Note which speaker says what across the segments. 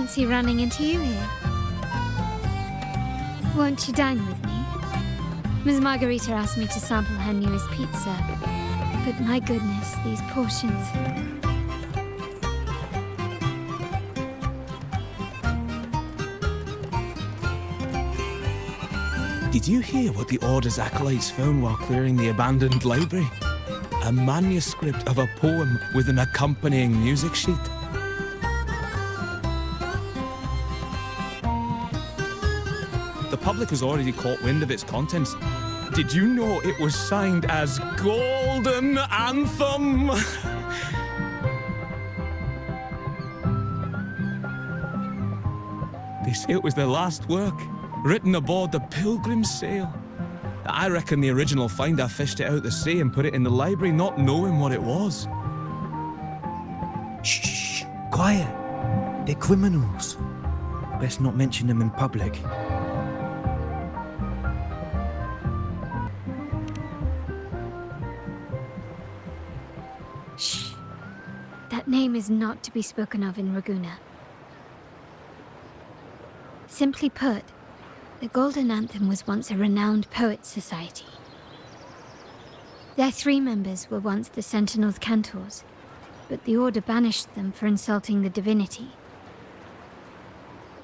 Speaker 1: fancy running into you here. Won't you dine with me? Ms. Margarita asked me to sample her newest pizza, but my goodness, these portions.
Speaker 2: Did you hear what the Order's acolytes found while clearing the abandoned library? A manuscript of a poem with an accompanying music sheet. The public has already caught wind of its contents. Did you know it was signed as Golden Anthem? They say it was their last work, written aboard the Pilgrim's Sail. I reckon the original finder fished it out the sea and put it in the library, not knowing what it was.
Speaker 3: Shh, quiet. They're criminals. Best not mention them in public.
Speaker 1: Shh. That name is not to be spoken of in Ragusa. Simply put, the Golden Anthem was once a renowned poets' society. Their 3 members were once the Sentinel's cantors, but the Order banished them for insulting the divinity.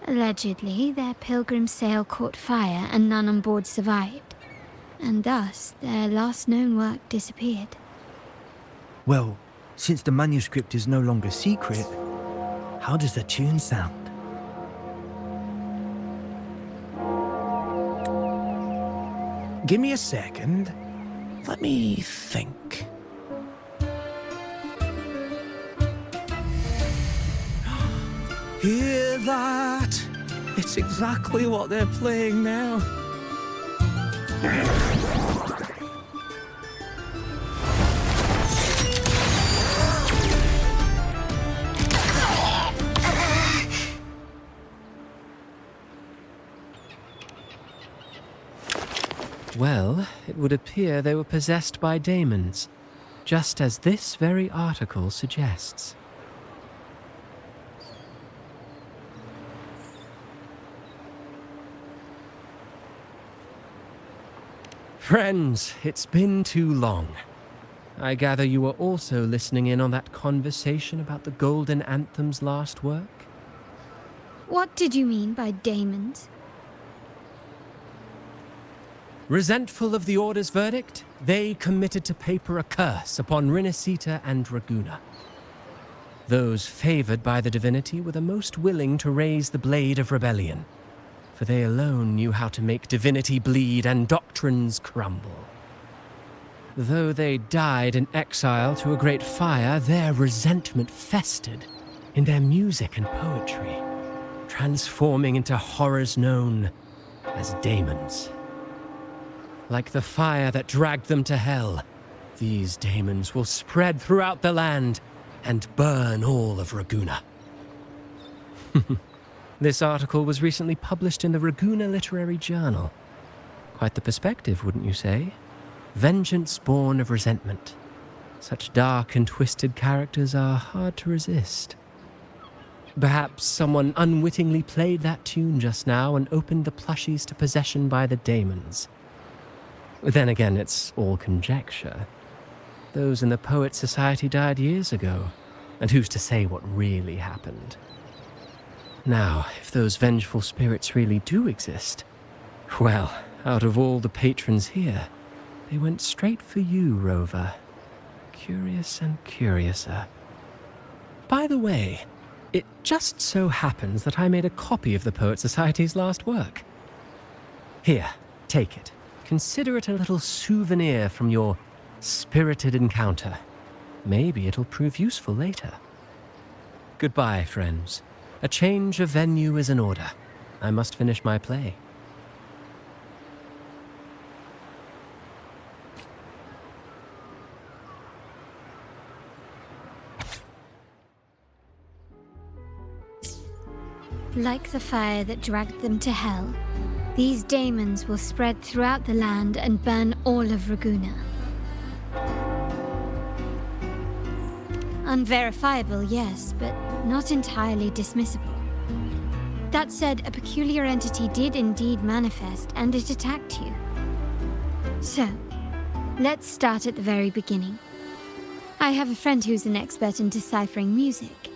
Speaker 1: Allegedly, their pilgrim sail caught fire and none on board survived, and thus their last known work disappeared.
Speaker 3: Well, since the manuscript is no longer secret, how does the tune sound?
Speaker 2: Give me a second. Let me think. Hear that? It's exactly what they're playing now.
Speaker 4: Well, it would appear they were possessed by daemons, just as this very article suggests. Friends, it's been too long. I gather you were also listening in on that conversation about the Golden Anthem's last work?
Speaker 1: What did you mean by daemons?
Speaker 4: Resentful of the Order's verdict, they committed to paper a curse upon Rinascita and Ragusa. Those favored by the divinity were the most willing to raise the blade of rebellion, for they alone knew how to make divinity bleed and doctrines crumble. Though they died in exile to a great fire, their resentment festered in their music and poetry, transforming into horrors known as daemons. Like the fire that dragged them to hell, these daemons will spread throughout the land and burn all of Ragusa. This article was recently published in the Ragusa Literary Journal. Quite the perspective, wouldn't you say? Vengeance born of resentment. Such dark and twisted characters are hard to resist. Perhaps someone unwittingly played that tune just now and opened the plushies to possession by the daemons. Then again, it's all conjecture. Those in the Poets' Society died years ago, and who's to say what really happened? Now, if those vengeful spirits really do exist, well, out of all the patrons here, they went straight for you, Rover. Curious and curiouser. By the way, it just so happens that I made a copy of the Poets' Society's last work. Here, take it. Consider it a little souvenir from your spirited encounter. Maybe it'll prove useful later. Goodbye, friends. A change of venue is in order. I must finish my play.
Speaker 1: Like the fire that dragged them to hell, these daemons will spread throughout the land and burn all of Ragusa. Unverifiable, yes, but not entirely dismissible. That said, a peculiar entity did indeed manifest, and it attacked you. So, let's start at the very beginning. I have a friend who's an expert in deciphering music.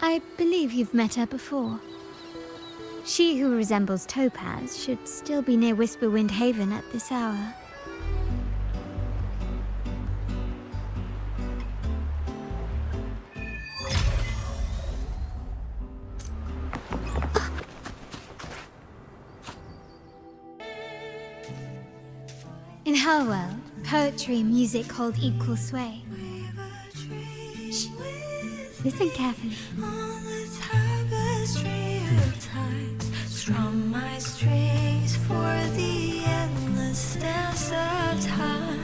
Speaker 1: I believe you've met her before. She who resembles Topaz should still be near Whisperwind Haven at this hour. In her world, poetry and music hold equal sway. Shh. Listen carefully.
Speaker 5: On the tapestry of times, strum my strings for the endless dance of time.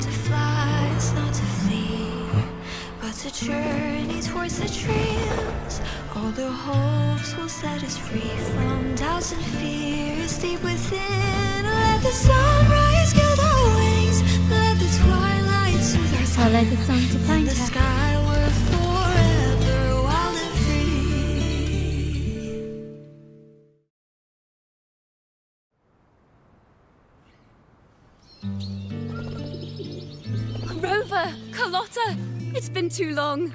Speaker 5: To fly is not to flee, but to journey towards the dreams. All the hopes will set us free from doubts and fears deep within. Let the sunrise gild our wings, let the twilight soothe our
Speaker 1: Follow the song to find
Speaker 5: the
Speaker 1: her.
Speaker 5: sky were forever wild and free.
Speaker 6: Rover! Carlotta! It's been too long.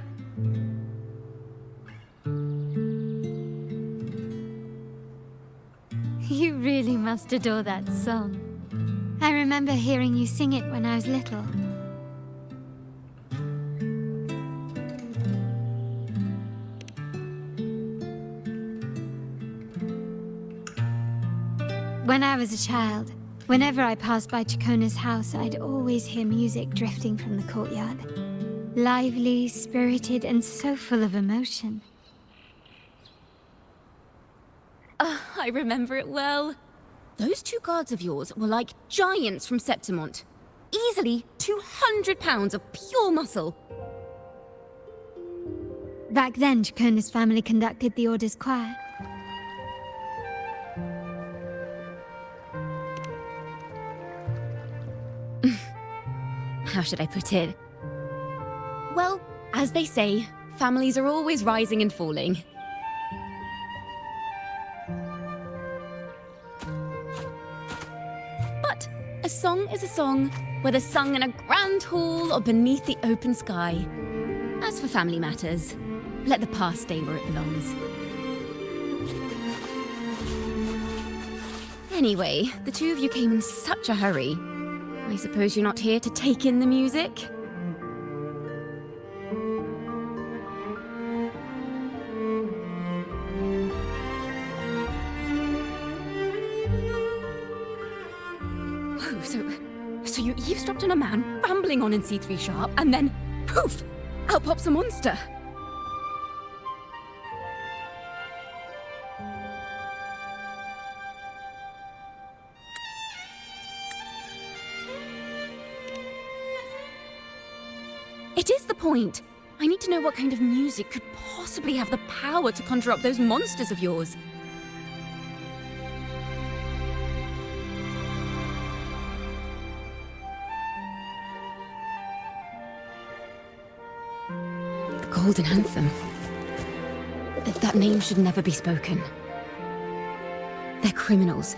Speaker 1: You really must adore that song. I remember hearing you sing it when I was little. When I was a child, whenever I passed by Ciaccona's house, I'd always hear music drifting from the courtyard. Lively, spirited, and so full of emotion.
Speaker 6: I remember it well. Those two guards of yours were like giants from Septimont. Easily 200 pounds of pure muscle.
Speaker 1: Back then, Ciaccona's family conducted the Order's choir.
Speaker 6: How should I put it? Well, as they say, families are always rising and falling. But a song is a song, whether sung in a grand hall or beneath the open sky. As for family matters, let the past stay where it belongs. Anyway, the two of you came in such a hurry. I suppose you're not here to take in the music? Whoa, so you eavesdropped on a man rambling on in C3 Sharp, and then, poof, out pops a monster. It is the point. I need to know what kind of music could possibly have the power to conjure up those monsters of yours. The Golden Anthem. That name should never be spoken. They're criminals.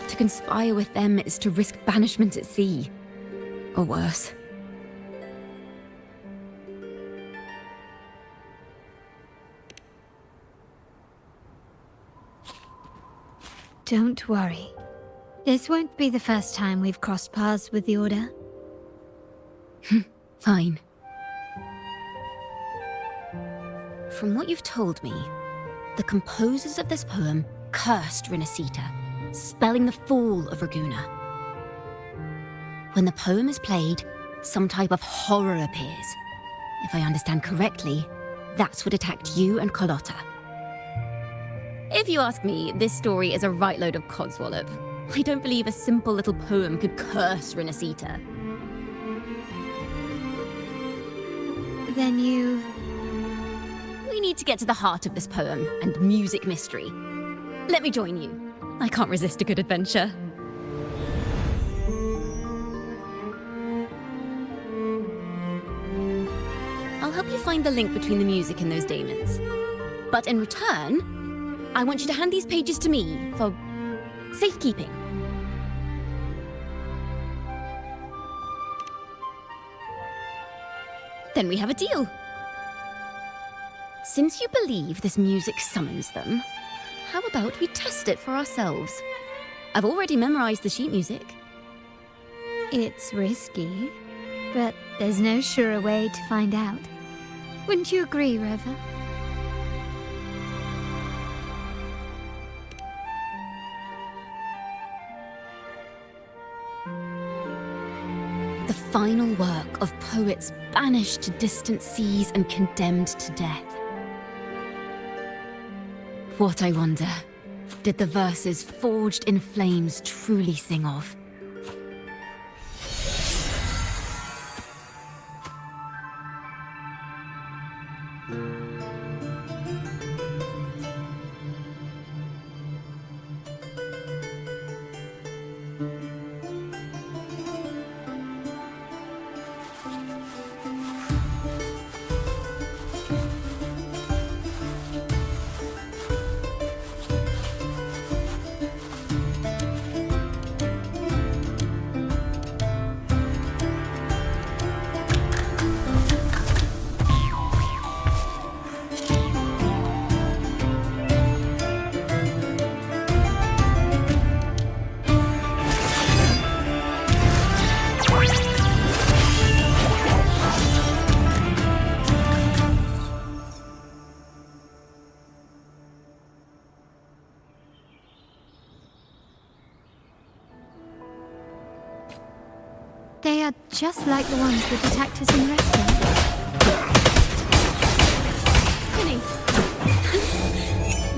Speaker 6: To conspire with them is to risk banishment at sea. Or worse.
Speaker 1: Don't worry. This won't be the first time we've crossed paths with the Order.
Speaker 6: Fine. From what you've told me, the composers of this poem cursed Rinascita, spelling the fall of Ragusa. When the poem is played, some type of horror appears. If I understand correctly, that's what attacked you and Carlotta. If you ask me, this story is a right load of codswallop. I don't believe a simple little poem could curse Rinascita.
Speaker 1: Then you...
Speaker 6: We need to get to the heart of this poem and music mystery. Let me join you. I can't resist a good adventure. I'll help you find the link between the music and those daemons. But in return, I want you to hand these pages to me for safekeeping. Then we have a deal. Since you believe this music summons them, how about we test it for ourselves? I've already memorized the sheet music.
Speaker 1: It's risky, but there's no surer way to find out. Wouldn't you agree, Rover?
Speaker 6: The final work of poets banished to distant seas and condemned to death. What, I wonder, did the verses forged in flames truly sing of?
Speaker 1: They are just like the ones that attacked us in the restaurant.
Speaker 6: Penny,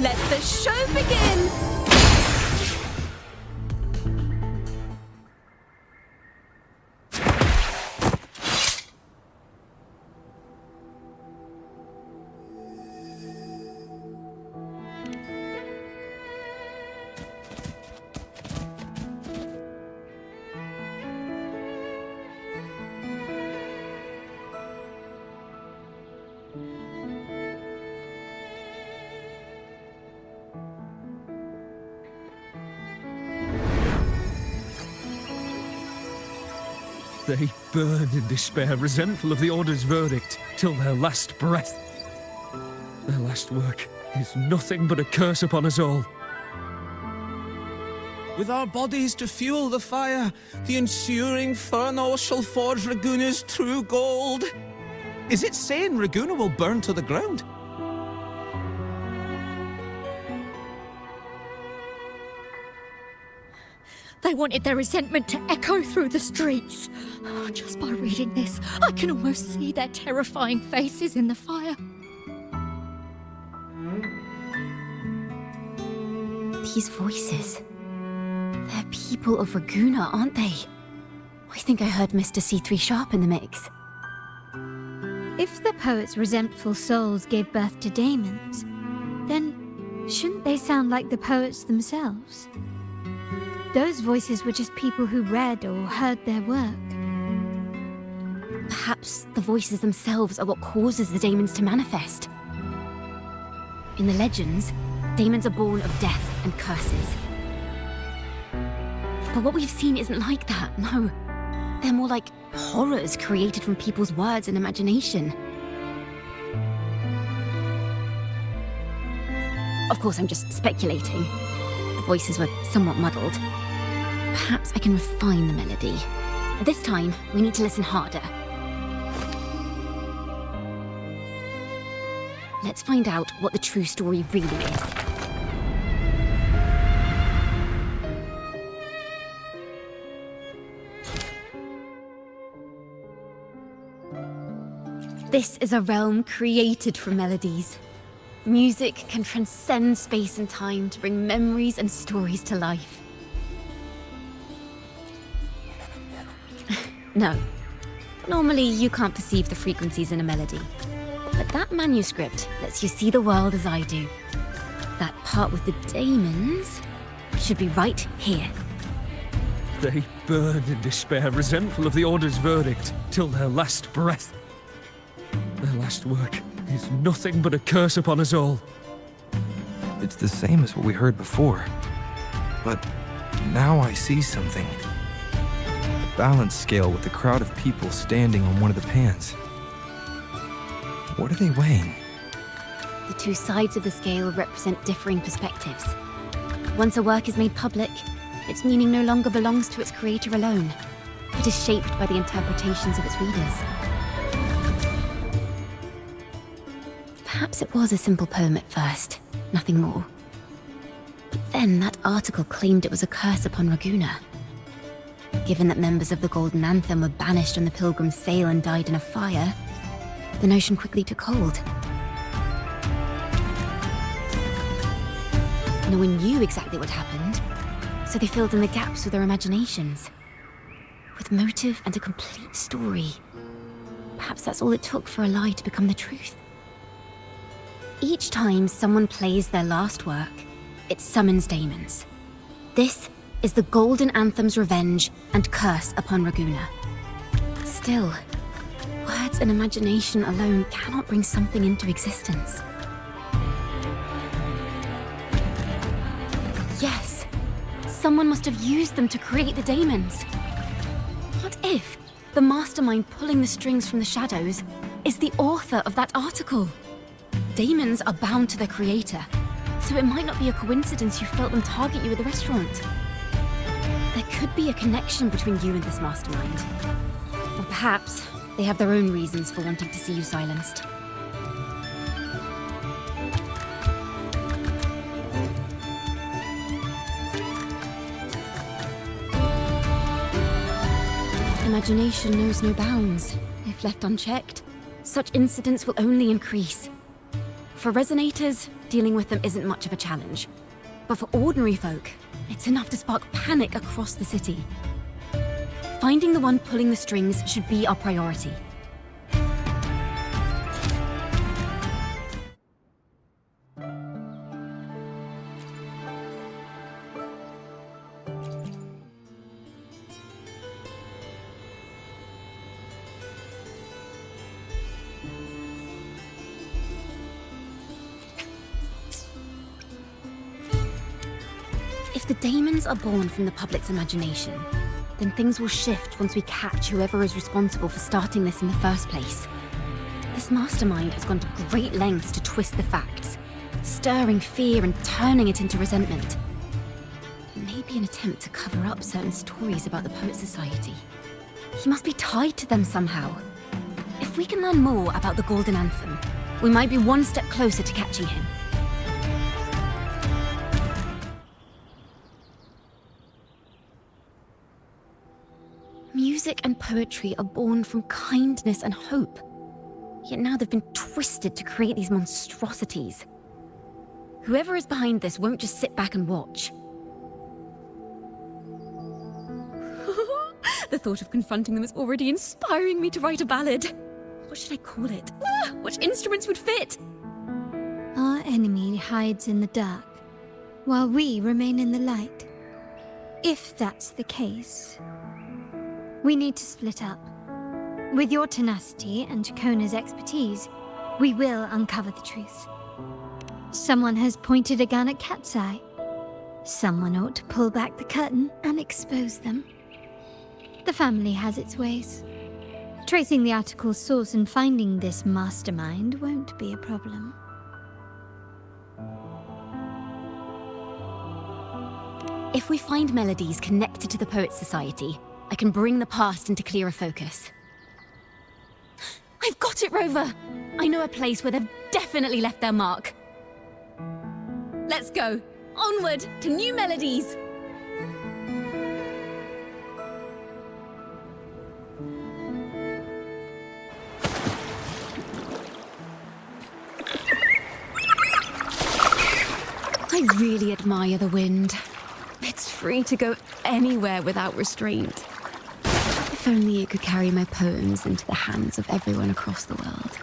Speaker 6: let the show begin!
Speaker 2: They burn in despair, resentful of the Order's verdict, till their last breath. Their last work is nothing but a curse upon us all. With our bodies to fuel the fire, the ensuing furnace shall forge Raguna's true gold. Is it saying Raguna will burn to the ground?
Speaker 7: They wanted their resentment to echo through the streets. Just by reading this, I can almost see their terrifying faces in the fire.
Speaker 6: These voices, they're people of Raguna, aren't they? I think I heard Mr. C3 Sharp in the mix.
Speaker 1: If the poet's resentful souls gave birth to daemons, then shouldn't they sound like the poets themselves? Those voices were just people who read or heard their work.
Speaker 6: Perhaps the voices themselves are what causes the daemons to manifest. In the legends, daemons are born of death and curses. But what we've seen isn't like that, no. They're more like horrors created from people's words and imagination. Of course, I'm just speculating. The voices were somewhat muddled. Perhaps I can refine the melody. This time, we need to listen harder. Let's find out what the true story really is. This is a realm created for melodies. Music can transcend space and time to bring memories and stories to life. No. Normally, you can't perceive the frequencies in a melody. But that manuscript lets you see the world as I do. That part with the daemons should be right here.
Speaker 2: They burn in despair, resentful of the Order's verdict, till their last breath. Their last work is nothing but a curse upon us all.
Speaker 8: It's the same as what we heard before. But now I see something. A balance scale with a crowd of people standing on one of the pans. What are they weighing?
Speaker 6: The two sides of the scale represent differing perspectives. Once a work is made public, its meaning no longer belongs to its creator alone. It is shaped by the interpretations of its readers. Perhaps it was a simple poem at first, nothing more. But then that article claimed it was a curse upon Raguena. Given that members of the Golden Anthem were banished on the Pilgrim's sail and died in a fire, the notion quickly took hold. No one knew exactly what happened, so they filled in the gaps with their imaginations. With motive and a complete story. Perhaps that's all it took for a lie to become the truth. Each time someone plays their last work, it summons daemons. This is the Golden Anthem's revenge and curse upon Raguena. Still, words and imagination alone cannot bring something into existence. Yes, someone must have used them to create the daemons. What if the mastermind pulling the strings from the shadows is the author of that article? Daemons are bound to their creator, so it might not be a coincidence you felt them target you at the restaurant. There could be a connection between you and this mastermind. Or perhaps they have their own reasons for wanting to see you silenced. Imagination knows no bounds. If left unchecked, such incidents will only increase. For resonators, dealing with them isn't much of a challenge. But for ordinary folk, it's enough to spark panic across the city. Finding the one pulling the strings should be our priority. If the daemons are born from the public's imagination, then things will shift once we catch whoever is responsible for starting this in the first place. This mastermind has gone to great lengths to twist the facts, stirring fear and turning it into resentment. Maybe an attempt to cover up certain stories about the Poet Society. He must be tied to them somehow. If we can learn more about the Golden Anthem, we might be one step closer to catching him. Music and poetry are born from kindness and hope. Yet now they've been twisted to create these monstrosities. Whoever is behind this won't just sit back and watch. The thought of confronting them is already inspiring me to write a ballad. What should I call it? Which instruments would fit?
Speaker 1: Our enemy hides in the dark, while we remain in the light. If that's the case, we need to split up. With your tenacity and Ciaccona's expertise, we will uncover the truth. Someone has pointed a gun at Cat's Eye. Someone ought to pull back the curtain and expose them. The family has its ways. Tracing the article's source and finding this mastermind won't be a problem.
Speaker 6: If we find melodies connected to the Poet Society, I can bring the past into clearer focus. I've got it, Rover! I know a place where they've definitely left their mark. Let's go! Onward to new melodies! I really admire the wind. It's free to go anywhere without restraint. If only it could carry my poems into the hands of everyone across the world.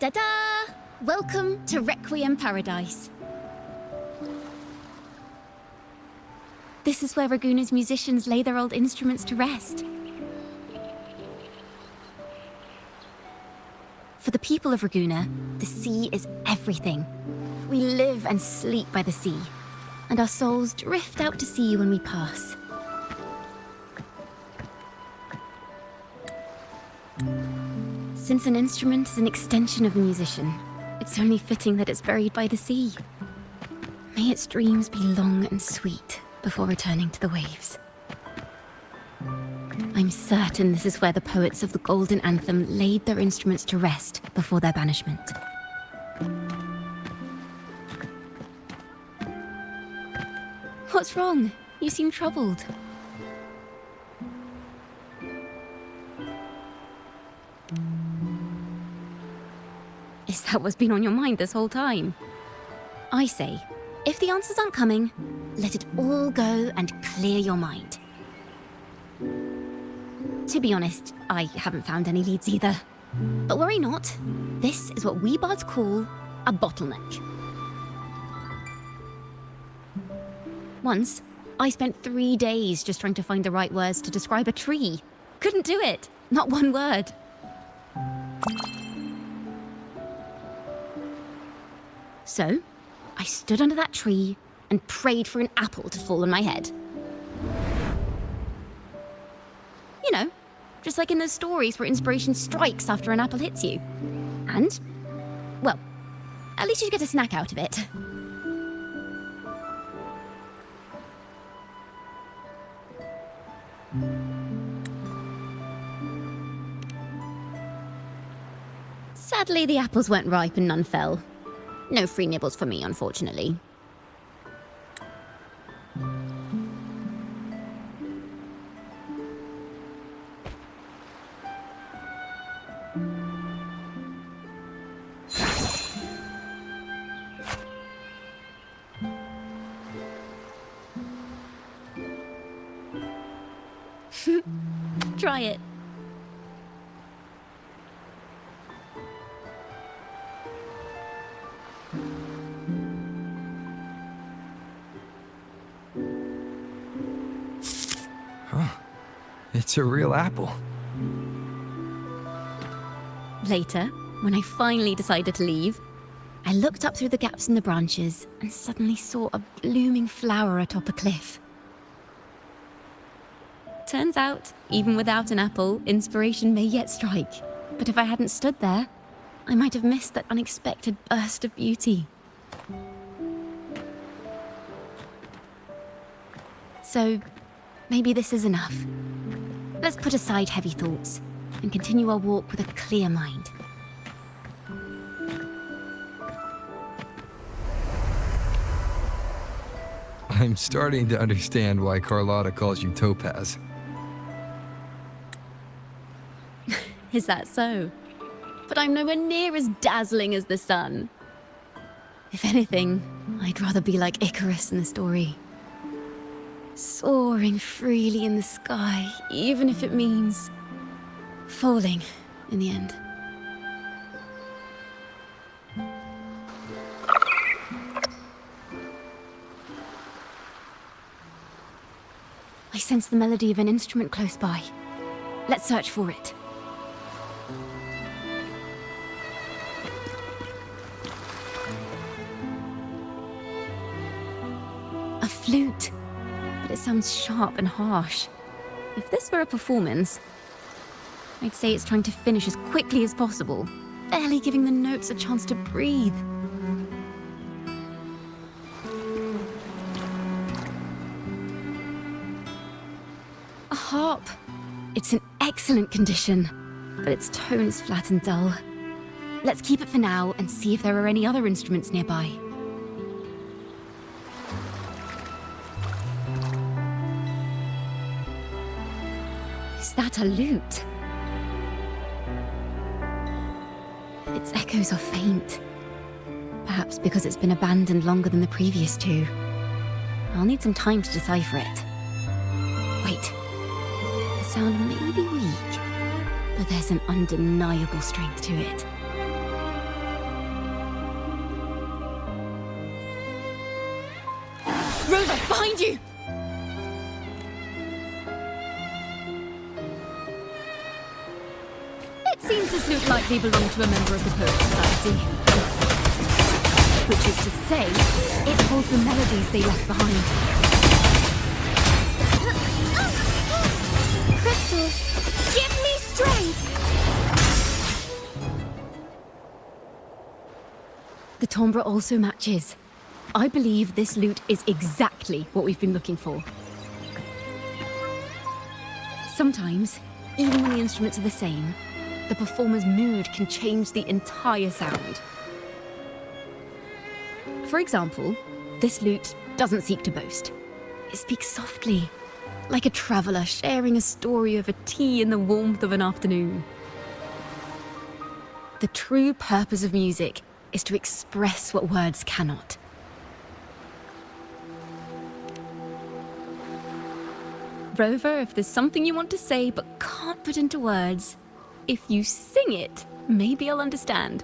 Speaker 6: Ta-da! Welcome to Requiem Paradise. This is where Raguna's musicians lay their old instruments to rest. For the people of Raguna, the sea is everything. We live and sleep by the sea, and our souls drift out to sea when we pass. Since an instrument is an extension of the musician, it's only fitting that it's buried by the sea. May its dreams be long and sweet before returning to the waves. I'm certain this is where the poets of the Golden Anthem laid their instruments to rest before their banishment. What's wrong? You seem troubled. Is that what's been on your mind this whole time? I say, if the answers aren't coming, let it all go and clear your mind. To be honest, I haven't found any leads either. But worry not, this is what we bards call a bottleneck. Once, I spent 3 days just trying to find the right words to describe a tree. Couldn't do it, not one word. So, I stood under that tree and prayed for an apple to fall on my head. You know, just like in those stories where inspiration strikes after an apple hits you. And, well, at least you get a snack out of it. Sadly, the apples weren't ripe and none fell. No free nibbles for me, unfortunately. Try it.
Speaker 8: It's a real apple.
Speaker 6: Later, when I finally decided to leave, I looked up through the gaps in the branches and suddenly saw a blooming flower atop a cliff. Turns out, even without an apple, inspiration may yet strike. But if I hadn't stood there, I might have missed that unexpected burst of beauty. So, maybe this is enough. Let's put aside heavy thoughts and continue our walk with a clear mind.
Speaker 8: I'm starting to understand why Carlotta calls you Topaz.
Speaker 6: Is that so? But I'm nowhere near as dazzling as the sun. If anything, I'd rather be like Icarus in the story. Soaring freely in the sky, even if it means falling in the end. I sense the melody of an instrument close by. Let's search for it. A flute. But it sounds sharp and harsh. If this were a performance, I'd say it's trying to finish as quickly as possible, barely giving the notes a chance to breathe. A harp. It's in excellent condition, but its tone is flat and dull. Let's keep it for now and see if there are any other instruments nearby. Is that a lute? Its echoes are faint. Perhaps because it's been abandoned longer than the previous two. I'll need some time to decipher it. Wait. The sound may be weak, but there's an undeniable strength to it. Rover, behind you!
Speaker 7: It seems this lute likely belonged to a member of the Poet Society. Which is to say, it holds the melodies they left behind.
Speaker 1: Crystals, give me strength!
Speaker 6: The timbre also matches. I believe this lute is exactly what we've been looking for. Sometimes, even when the instruments are the same, the performer's mood can change the entire sound. For example, this lute doesn't seek to boast. It speaks softly, like a traveller sharing a story over tea in the warmth of an afternoon. The true purpose of music is to express what words cannot. Rover, if there's something you want to say but can't put into words, if you sing it, maybe I'll understand.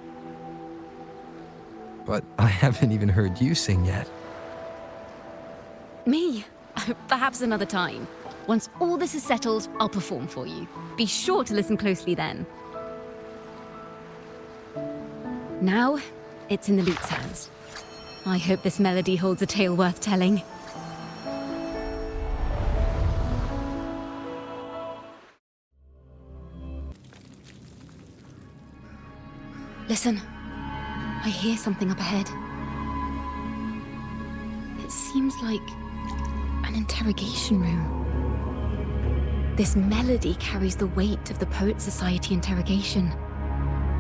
Speaker 8: But I haven't even heard you sing yet.
Speaker 6: Me? Perhaps another time. Once all this is settled, I'll perform for you. Be sure to listen closely then. Now, it's in the lute's hands. I hope this melody holds a tale worth telling. Listen. I hear something up ahead. It seems like an interrogation room. This melody carries the weight of the Poet Society interrogation.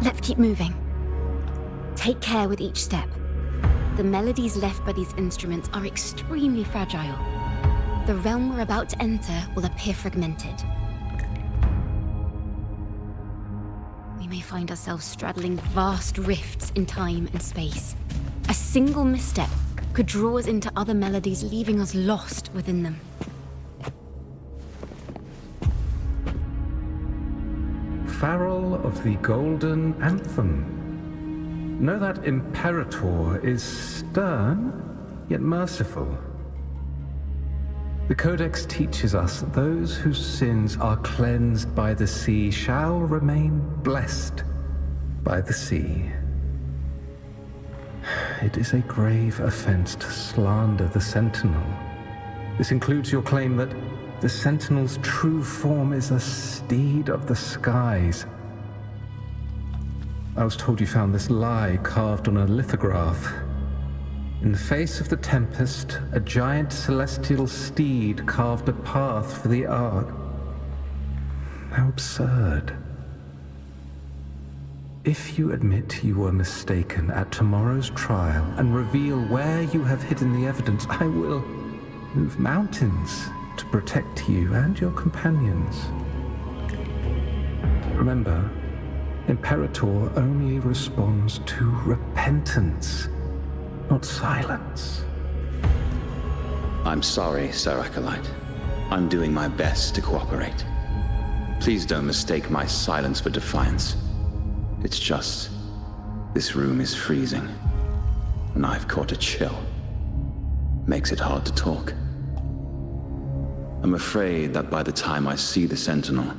Speaker 6: Let's keep moving. Take care with each step. The melodies left by these instruments are extremely fragile. The realm we're about to enter will appear fragmented. We may find ourselves straddling vast rifts in time and space. A single misstep could draw us into other melodies, leaving us lost within them.
Speaker 9: Farrell of the Golden Anthem. Know that Imperator is stern, yet merciful. The Codex teaches us that those whose sins are cleansed by the sea shall remain blessed by the sea. It is a grave offense to slander the Sentinel. This includes your claim that the Sentinel's true form is a steed of the skies. I was told you found this lie carved on a lithograph. In the face of the tempest, a giant celestial steed carved a path for the Ark. How absurd. If you admit you were mistaken at tomorrow's trial and reveal where you have hidden the evidence, I will move mountains to protect you and your companions. Remember, Imperator only responds to repentance, not silence.
Speaker 10: I'm sorry, Sir Acolyte. I'm doing my best to cooperate. Please don't mistake my silence for defiance. It's just, this room is freezing, and I've caught a chill. Makes it hard to talk. I'm afraid that by the time I see the Sentinel,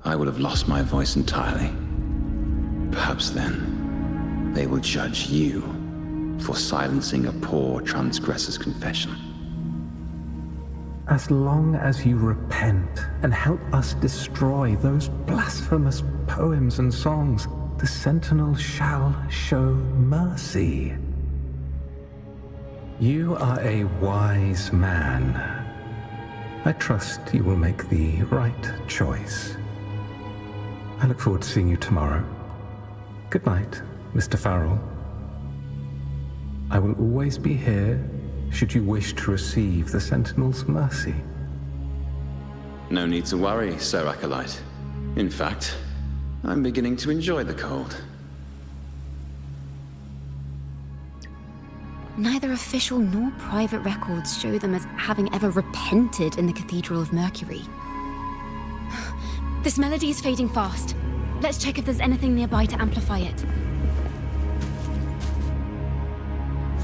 Speaker 10: I will have lost my voice entirely. Perhaps then, they will judge you for silencing a poor transgressor's confession.
Speaker 9: As long as you repent and help us destroy those blasphemous poems and songs, the Sentinel shall show mercy. You are a wise man. I trust you will make the right choice. I look forward to seeing you tomorrow. Good night, Mr. Farrell. I will always be here should you wish to receive the Sentinel's mercy.
Speaker 10: No need to worry, Sir Acolyte. In fact, I'm beginning to enjoy the cold.
Speaker 6: Neither official nor private records show them as having ever repented in the Cathedral of Mercury. This melody is fading fast. Let's check if there's anything nearby to amplify it.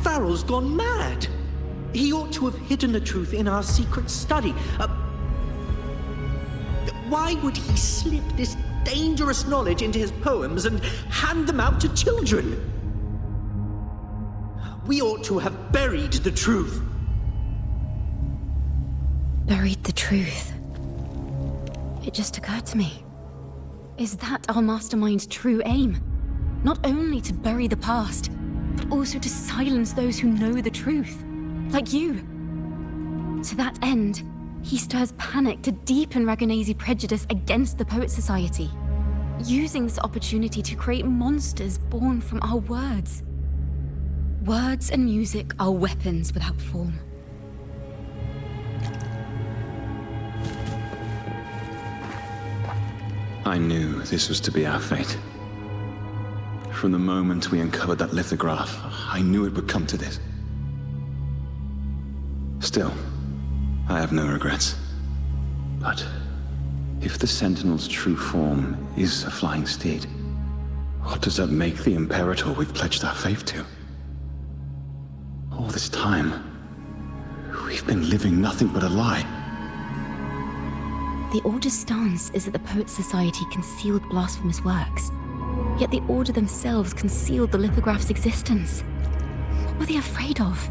Speaker 11: Farrell's gone mad! He ought to have hidden the truth in our secret study. Why would he slip this dangerous knowledge into his poems and hand them out to children? We ought to have buried the truth.
Speaker 6: Buried the truth. It just occurred to me. Is that our mastermind's true aim? Not only to bury the past, but also to silence those who know the truth, like you. To that end, he stirs panic to deepen Ragonese prejudice against the Poet Society, using this opportunity to create monsters born from our words. Words and music are weapons without form.
Speaker 10: I knew this was to be our fate. From the moment we uncovered that lithograph, I knew it would come to this. Still, I have no regrets. But if the Sentinel's true form is a flying steed, what does that make the Imperator we've pledged our faith to? All this time, we've been living nothing but a lie.
Speaker 6: The Order's stance is that the Poet Society concealed blasphemous works, yet the Order themselves concealed the lithograph's existence. What were they afraid of?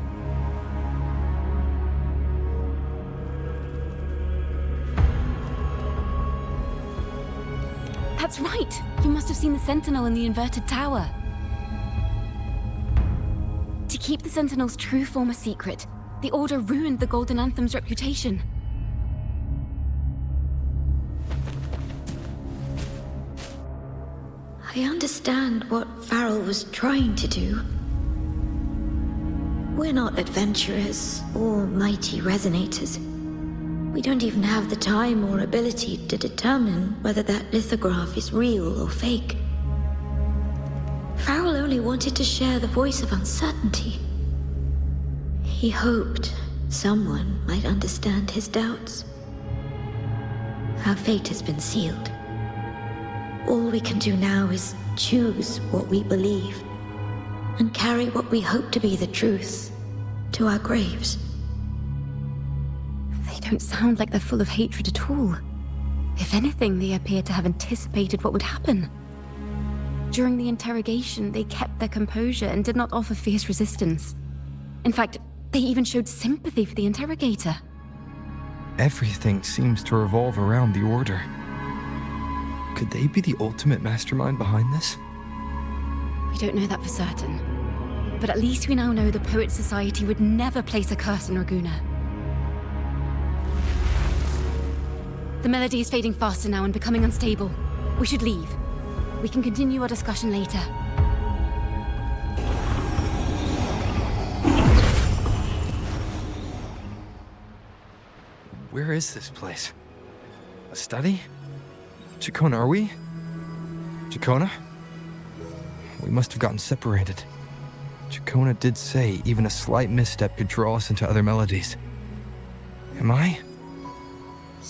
Speaker 6: That's right! You must have seen the Sentinel in the inverted tower. To keep the Sentinel's true form a secret, the Order ruined the Golden Anthem's reputation.
Speaker 5: I understand what Farrell was trying to do. We're not adventurers or mighty resonators. We don't even have the time or ability to determine whether that lithograph is real or fake. Farrell only wanted to share the voice of uncertainty. He hoped someone might understand his doubts. Our fate has been sealed. All we can do now is choose what we believe and carry what we hope to be the truth to our graves.
Speaker 6: They don't sound like they're full of hatred at all. If anything, they appear to have anticipated what would happen. During the interrogation, they kept their composure and did not offer fierce resistance. In fact, they even showed sympathy for the interrogator.
Speaker 8: Everything seems to revolve around the Order. Could they be the ultimate mastermind behind this?
Speaker 6: We don't know that for certain. But at least we now know the Poet Society would never place a curse on Raguna. The melody is fading faster now and becoming unstable. We should leave. We can continue our discussion later.
Speaker 8: Where is this place? A study? Ciaccona, are we? Ciaccona? We must have gotten separated. Ciaccona did say even a slight misstep could draw us into other melodies. Am I?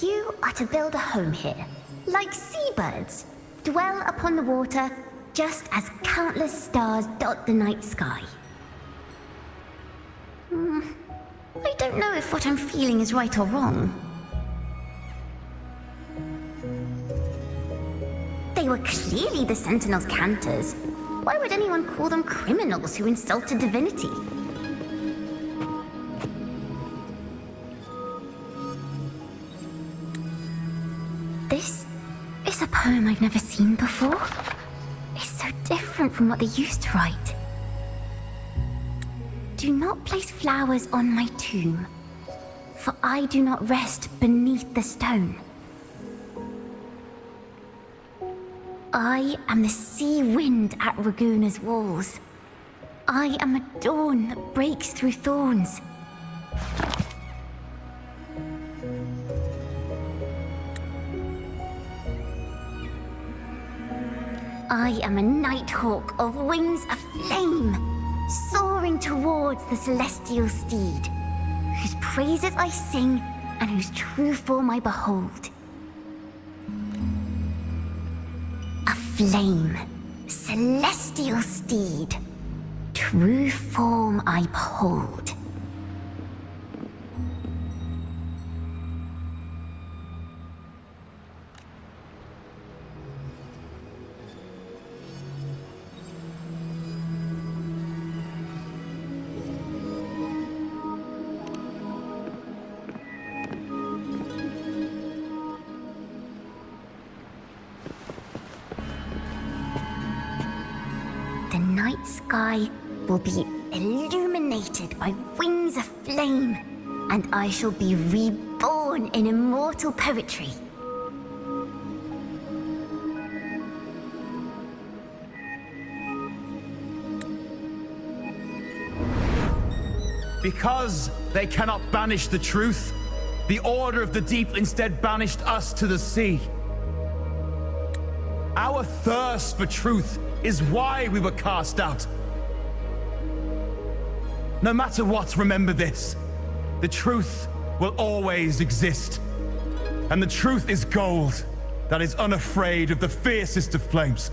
Speaker 12: You are to build a home here, like seabirds. Dwell upon the water, just as countless stars dot the night sky. I don't know if what I'm feeling is right or wrong. They were clearly the Sentinel's cantors. Why would anyone call them criminals who insulted divinity? This is a poem I've never seen before. It's so different from what they used to write. Do not place flowers on my tomb, for I do not rest beneath the stone. I am the sea wind at Raguna's walls. I am a dawn that breaks through thorns. I am a nighthawk of wings aflame, soaring towards the celestial steed, whose praises I sing and whose true form I behold. A flame, celestial steed, true form I behold. sky will be illuminated by wings of flame, and I shall be reborn in immortal poetry.
Speaker 13: Because they cannot banish the truth, the Order of the Deep instead banished us to the sea. Our thirst for truth is why we were cast out. No matter what, remember this. The truth will always exist. And the truth is gold that is unafraid of the fiercest of flames.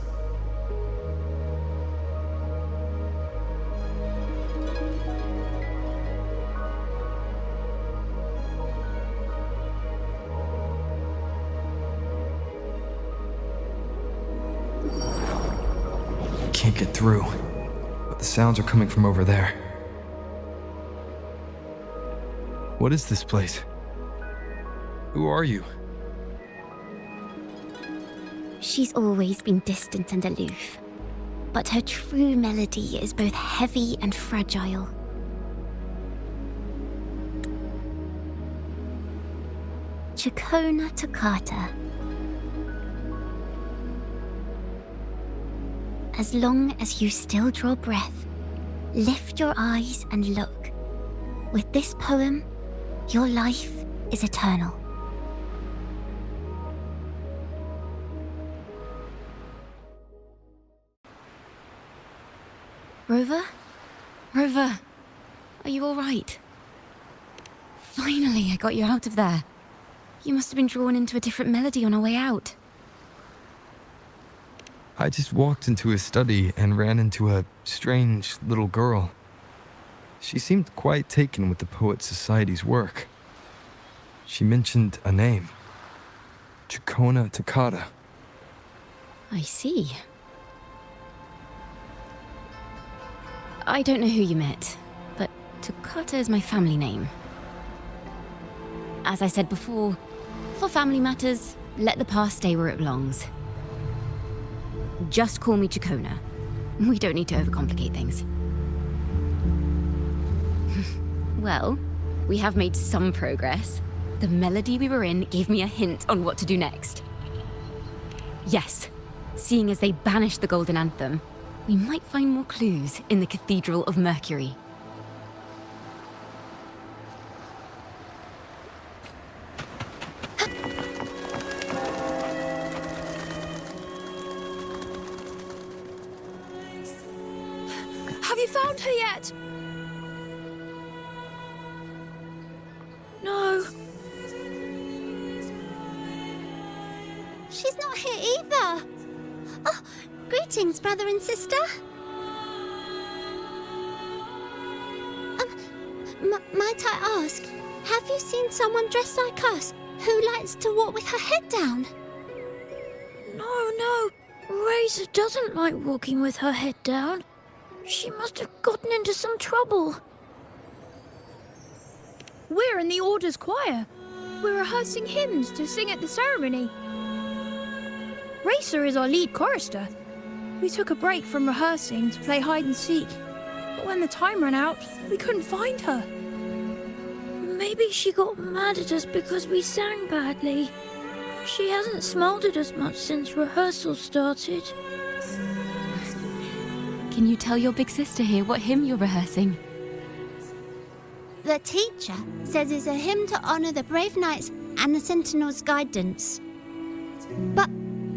Speaker 8: Can't get through, but the sounds are coming from over there. What is this place? Who are you?
Speaker 12: She's always been distant and aloof, but her true melody is both heavy and fragile. Ciaccona toccata. As long as you still draw breath, lift your eyes and look. With this poem, your life is eternal.
Speaker 6: Rover? Rover, are you all right? Finally, I got you out of there. You must have been drawn into a different melody on our way out.
Speaker 8: I just walked into his study and ran into a strange little girl. She seemed quite taken with the Poet Society's work. She mentioned a name. Ciaccona toccata.
Speaker 6: I see. I don't know who you met, but Toccata is my family name. As I said before, for family matters, let the past stay where it belongs. Just call me Ciaccona. We don't need to overcomplicate things. Well, we have made some progress. The melody we were in gave me a hint on what to do next. Yes, seeing as they banished the Golden Anthem, we might find more clues in the Cathedral of Mercury.
Speaker 7: Have you found her yet? No.
Speaker 12: She's not here either. Oh, greetings, brother and sister. Might I ask, have you seen someone dressed like us who likes to walk with her head down?
Speaker 7: No. Razor doesn't like walking with her head down. She must have gotten into some trouble. We're in the Order's choir. We're rehearsing hymns to sing at the ceremony. Racer is our lead chorister. We took a break from rehearsing to play hide and seek. But when the time ran out, we couldn't find her. Maybe she got mad at us because we sang badly. She hasn't smiled at us much since rehearsal started.
Speaker 6: Can you tell your big sister here what hymn you're rehearsing?
Speaker 12: The teacher says it's a hymn to honor the brave knights and the Sentinel's guidance. But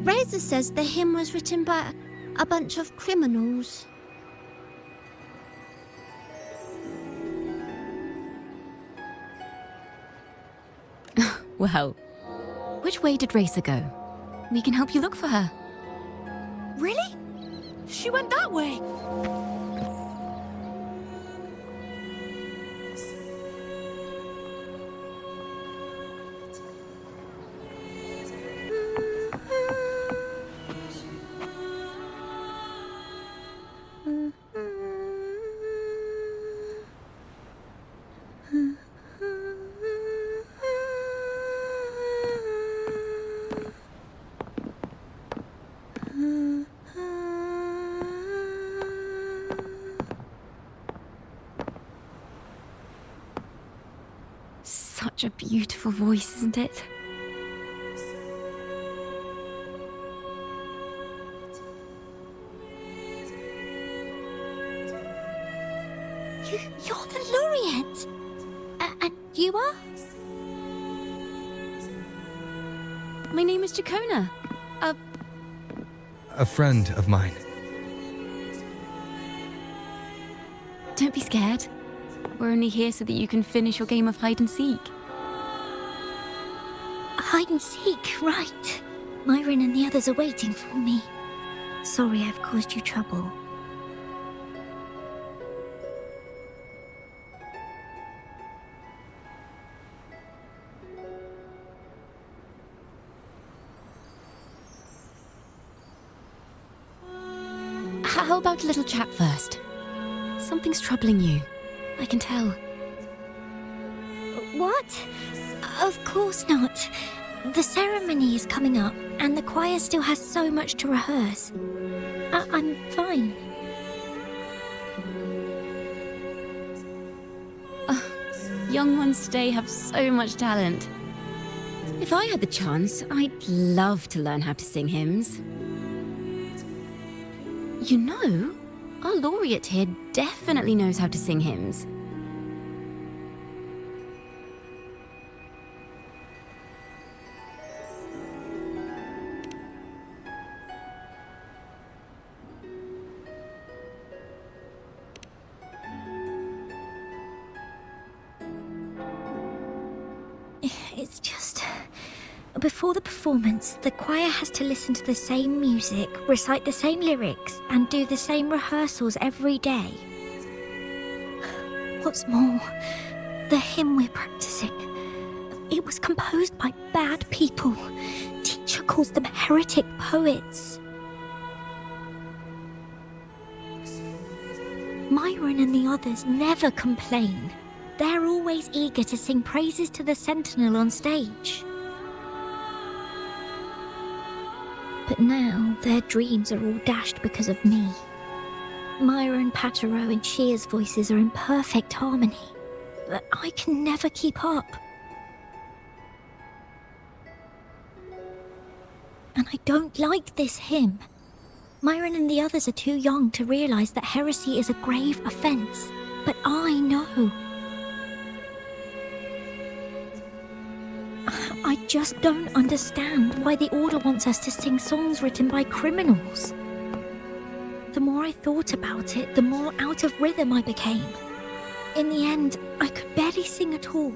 Speaker 12: Razor says the hymn was written by a bunch of criminals.
Speaker 6: Well, which way did Racer go? We can help you look for her.
Speaker 7: Really? She went that way.
Speaker 6: such a beautiful voice, isn't it?
Speaker 12: You're the laureate! And you are?
Speaker 6: My name is Ciaccona.
Speaker 8: A friend of mine.
Speaker 6: Don't be scared. We're only here so that you can finish your game of hide and seek.
Speaker 12: Hide and seek, right. Myron and the others are waiting for me. Sorry I've caused you trouble.
Speaker 6: How about a little chat first? Something's troubling you. I can tell.
Speaker 12: What? Of course not. The ceremony is coming up, and the choir still has so much to rehearse. I'm fine.
Speaker 6: Young ones today have so much talent. If I had the chance, I'd love to learn how to sing hymns. You know, our laureate here definitely knows how to sing hymns.
Speaker 12: It's just... Before the performance, the choir has to listen to the same music, recite the same lyrics, and do the same rehearsals every day. What's more, the hymn we're practicing, it was composed by bad people. Teacher calls them heretic poets. Myron and the others never complain. They're always eager to sing praises to the Sentinel on stage. But now, their dreams are all dashed because of me. Myron, Patero, and Shear's voices are in perfect harmony, but I can never keep up. And I don't like this hymn. Myron and the others are too young to realize that heresy is a grave offense, but I know. I just don't understand why the Order wants us to sing songs written by criminals. The more I thought about it, the more out of rhythm I became. In the end, I could barely sing at all.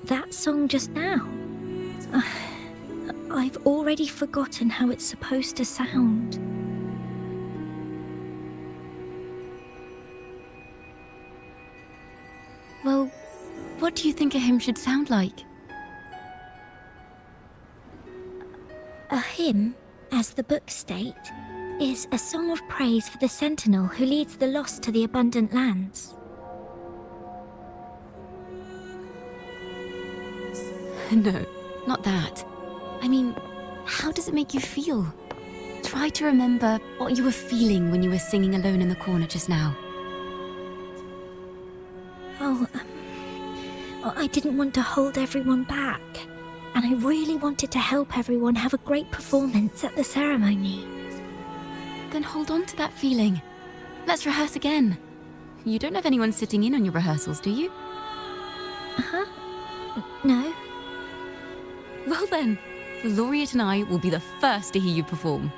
Speaker 12: That song just now. I've already forgotten how it's supposed to sound.
Speaker 6: Well, what do you think a hymn should sound like?
Speaker 12: A hymn, as the books state, is a song of praise for the Sentinel who leads the lost to the abundant lands.
Speaker 6: No, not that. I mean, how does it make you feel? Try to remember what you were feeling when you were singing alone in the corner just now.
Speaker 12: I didn't want to hold everyone back, and I really wanted to help everyone have a great performance at the ceremony.
Speaker 6: Then hold on to that feeling. Let's rehearse again. You don't have anyone sitting in on your rehearsals, do you?
Speaker 12: Uh-huh. No.
Speaker 6: Well then, the laureate and I will be the first to hear you perform.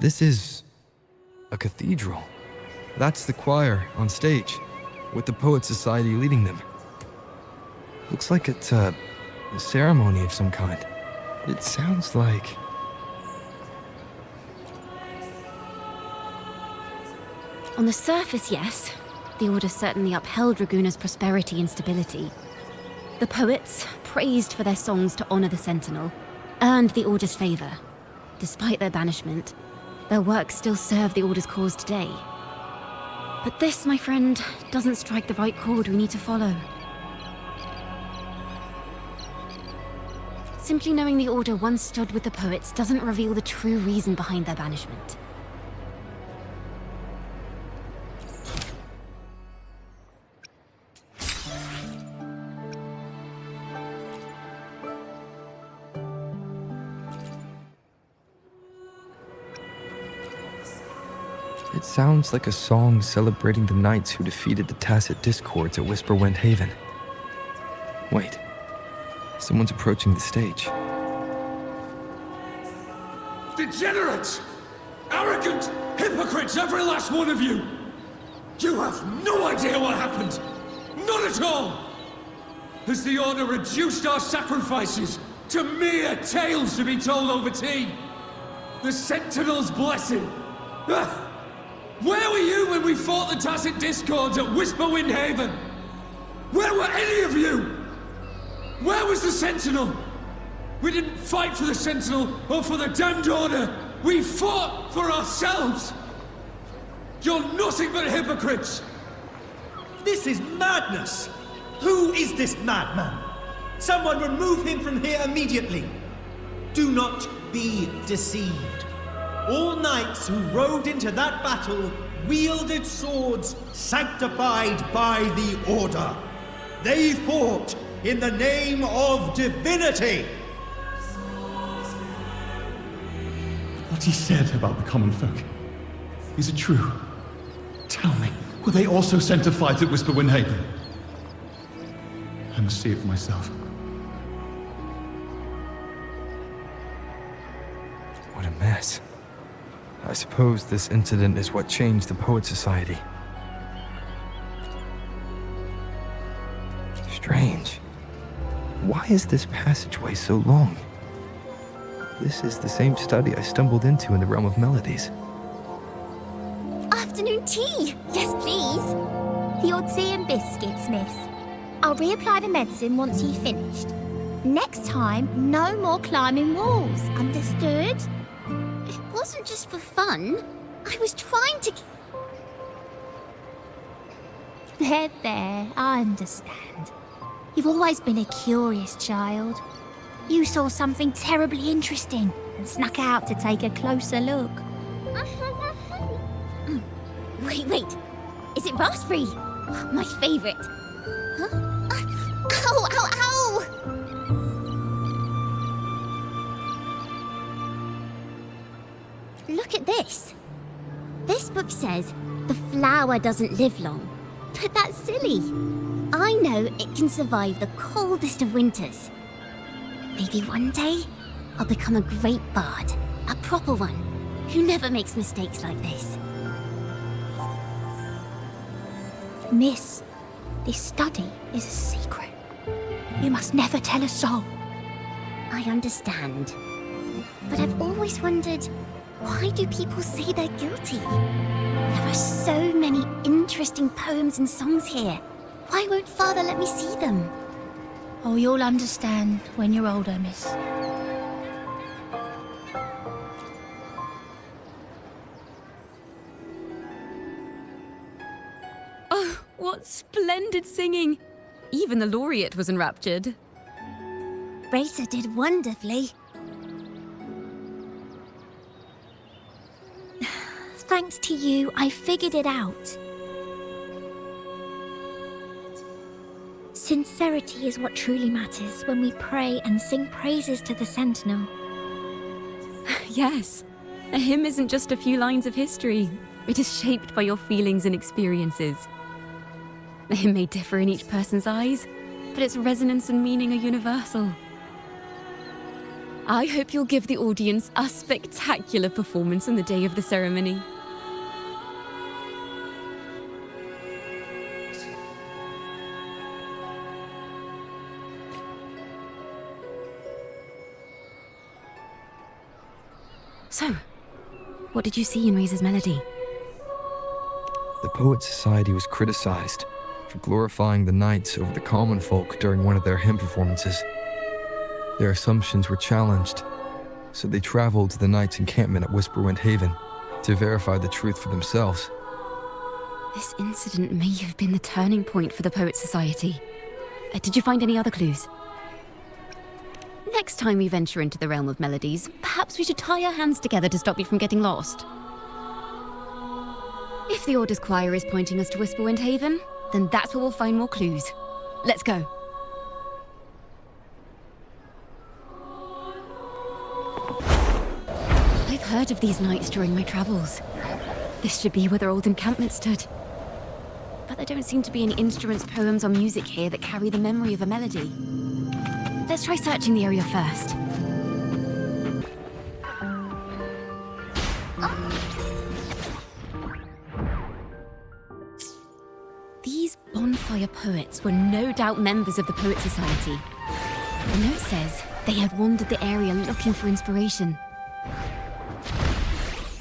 Speaker 8: This is a cathedral. That's the choir on stage, with the Poet Society leading them. Looks like it's a ceremony of some kind. It sounds like...
Speaker 6: On the surface, yes. The Order certainly upheld Raguna's prosperity and stability. The poets, praised for their songs to honor the Sentinel, earned the Order's favor. Despite their banishment, their works still serve the Order's cause today. But this, my friend, doesn't strike the right chord we need to follow. Simply knowing the Order once stood with the poets doesn't reveal the true reason behind their banishment.
Speaker 8: It sounds like a song celebrating the knights who defeated the Tacit Discords at Whisperwind Haven. Wait, someone's approaching the stage.
Speaker 2: Degenerates! Arrogant hypocrites, every last one of you! You have no idea what happened! None at all! Has the Order reduced our sacrifices to mere tales to be told over tea? The Sentinel's blessing! Ah! Where were you when we fought the Tacit Discords at Whisperwind Haven? Where were any of you? Where was the Sentinel? We didn't fight for the Sentinel or for the damned Order. We fought for ourselves. You're nothing but hypocrites.
Speaker 11: This is madness! Who is this madman? Someone remove him from here immediately. Do not be deceived. All knights who rode into that battle wielded swords sanctified by the Order. They fought in the name of divinity.
Speaker 13: What he said about the common folk, is it true? Tell me, were they also sent to fight at Whisperwind Haven? I must see it for myself.
Speaker 8: What a mess. I suppose this incident is what changed the Poet Society. Strange. Why is this passageway so long? This is the same study I stumbled into in the Realm of Melodies.
Speaker 12: Afternoon tea! Yes, please. Your tea and biscuits, miss. I'll reapply the medicine once you've finished. Next time, no more climbing walls. Understood?
Speaker 6: It wasn't just for fun. I was trying to...
Speaker 12: There, I understand. You've always been a curious child. You saw something terribly interesting and snuck out to take a closer look.
Speaker 6: Wait. Is it raspberry? My favorite. Huh? Ow! Look at this. This book says the flower doesn't live long. But that's silly. I know it can survive the coldest of winters. Maybe one day, I'll become a great bard. A proper one, who never makes mistakes like this.
Speaker 12: Miss, this study is a secret. You must never tell a soul.
Speaker 6: I understand. But I've always wondered, why do people say they're guilty? There are so many interesting poems and songs here. Why won't Father let me see them?
Speaker 7: Oh, you'll understand when you're older, miss.
Speaker 6: Oh, what splendid singing! Even the laureate was enraptured.
Speaker 12: Racer did wonderfully. Thanks to you, I figured it out. Sincerity is what truly matters when we pray and sing praises to the Sentinel.
Speaker 6: Yes, a hymn isn't just a few lines of history. It is shaped by your feelings and experiences. The hymn may differ in each person's eyes, but its resonance and meaning are universal. I hope you'll give the audience a spectacular performance on the day of the ceremony. So, what did you see in Razor's melody?
Speaker 8: The Poets Society was criticized for glorifying the knights over the common folk during one of their hymn performances. Their assumptions were challenged, so they traveled to the knights' encampment at Whisperwind Haven to verify the truth for themselves.
Speaker 6: This incident may have been the turning point for the Poets Society. Did you find any other clues? Next time we venture into the realm of melodies, perhaps we should tie our hands together to stop you from getting lost. If the Order's choir is pointing us to Whisperwind Haven, then that's where we'll find more clues. Let's go. I've heard of these nights during my travels. This should be where their old encampment stood. But there don't seem to be any instruments, poems, or music here that carry the memory of a melody. Let's try searching the area first. These bonfire poets were no doubt members of the Poet Society. The note says they had wandered the area looking for inspiration.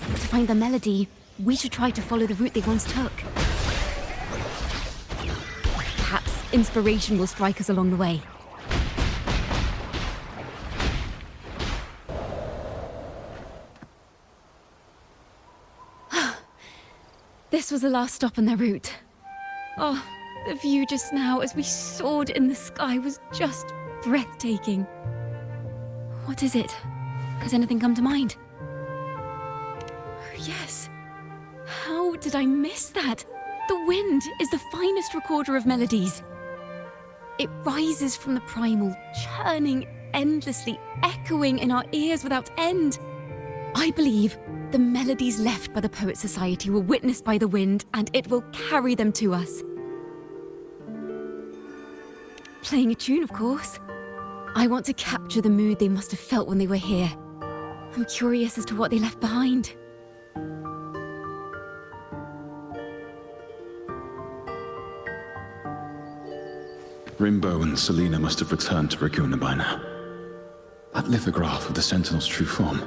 Speaker 6: To find the melody, we should try to follow the route they once took. Perhaps inspiration will strike us along the way. This was the last stop on their route. Oh, the view just now as we soared in the sky was just breathtaking. What is it? Has anything come to mind? Yes. How did I miss that? The wind is the finest recorder of melodies. It rises from the primal, churning endlessly, echoing in our ears without end. I believe the melodies left by the Poet Society were witnessed by the wind, and it will carry them to us. Playing a tune, of course. I want to capture the mood they must have felt when they were here. I'm curious as to what they left behind.
Speaker 10: Rimbo and Selena must have returned to Raguna by now. That lithograph of the Sentinel's true form.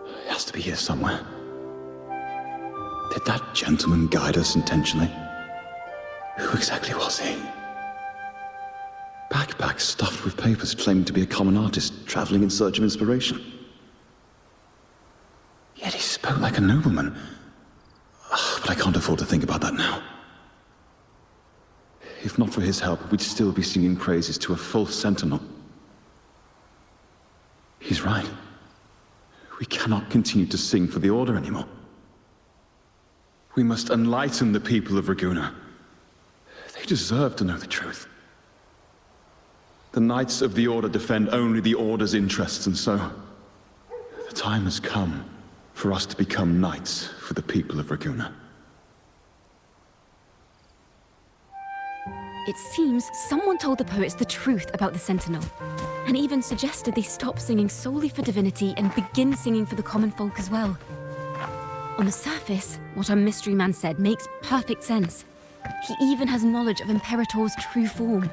Speaker 10: It has to be here somewhere. Did that gentleman guide us intentionally? Who exactly was he? Backpack stuffed with papers claiming to be a common artist traveling in search of inspiration. Yet he spoke like a nobleman. But I can't afford to think about that now. If not for his help, we'd still be singing praises to a full Sentinel. He's right. We cannot continue to sing for the Order anymore. We must enlighten the people of Raguna. They deserve to know the truth. The Knights of the Order defend only the Order's interests, and so the time has come for us to become knights for the people of Raguna.
Speaker 6: It seems someone told the poets the truth about the Sentinel, and even suggested they stop singing solely for divinity and begin singing for the common folk as well. On the surface, what our mystery man said makes perfect sense. He even has knowledge of Imperator's true form.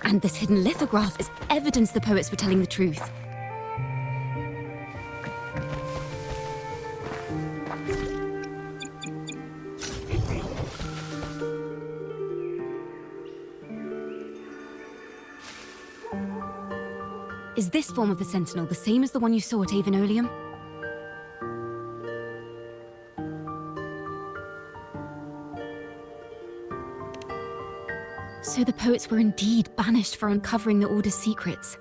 Speaker 6: And this hidden lithograph is evidence the poets were telling the truth. Is this form of the Sentinel the same as the one you saw at Avenolium? So the poets were indeed banished for uncovering the Order's secrets.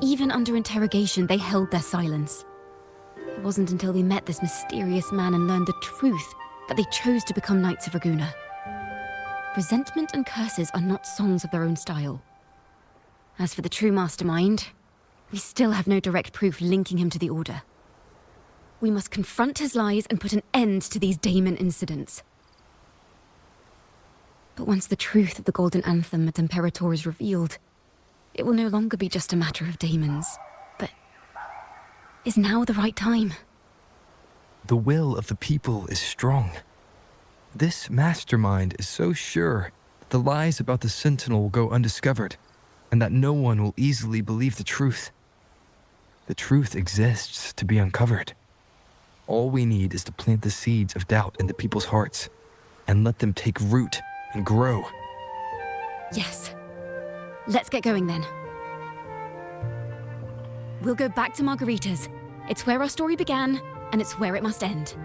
Speaker 6: Even under interrogation, they held their silence. It wasn't until they met this mysterious man and learned the truth that they chose to become Knights of Raguna. Resentment and curses are not songs of their own style. As for the true mastermind, we still have no direct proof linking him to the Order. We must confront his lies and put an end to these Daemon incidents. But once the truth of the Golden Anthem at Imperator is revealed, it will no longer be just a matter of daemons. But is now the right time?
Speaker 8: The will of the people is strong. This mastermind is so sure that the lies about the Sentinel will go undiscovered, and that no one will easily believe the truth. The truth exists to be uncovered. All we need is to plant the seeds of doubt in the people's hearts, and let them take root and grow.
Speaker 6: Yes. Let's get going then. We'll go back to Margarita's. It's where our story began, and it's where it must end.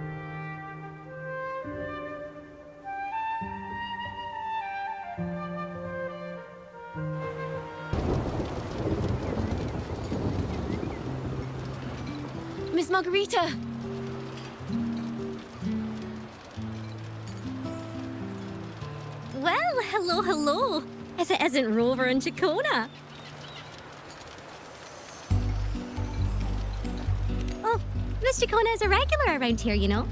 Speaker 6: Miss Margarita!
Speaker 14: Well, hello. If it isn't Rover and Ciaccona. Oh, Miss Ciaccona is a regular around here, you know.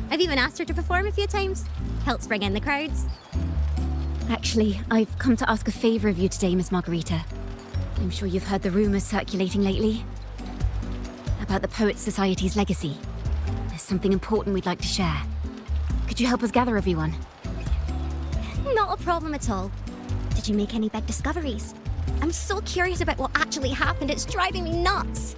Speaker 14: I've even asked her to perform a few times. Helps bring in the crowds.
Speaker 6: Actually, I've come to ask a favor of you today, Miss Margarita. I'm sure you've heard the rumors circulating lately about the Poets Society's legacy. There's something important we'd like to share. Could you help us gather everyone?
Speaker 14: Not a problem at all. Did you make any big discoveries? I'm so curious about what actually happened. It's driving me nuts.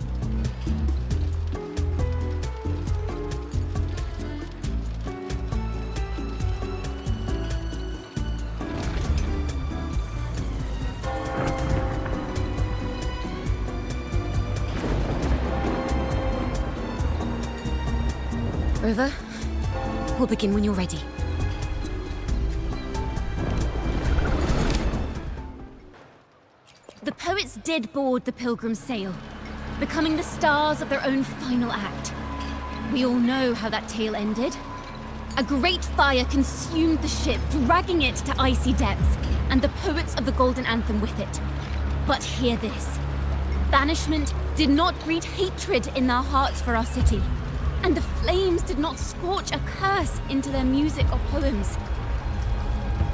Speaker 6: Rover, we'll begin when you're ready. The poets did board the Pilgrim's sail, becoming the stars of their own final act. We all know how that tale ended. A great fire consumed the ship, dragging it to icy depths, and the poets of the Golden Anthem with it. But hear this. Banishment did not breed hatred in their hearts for our city, and the flames did not scorch a curse into their music or poems.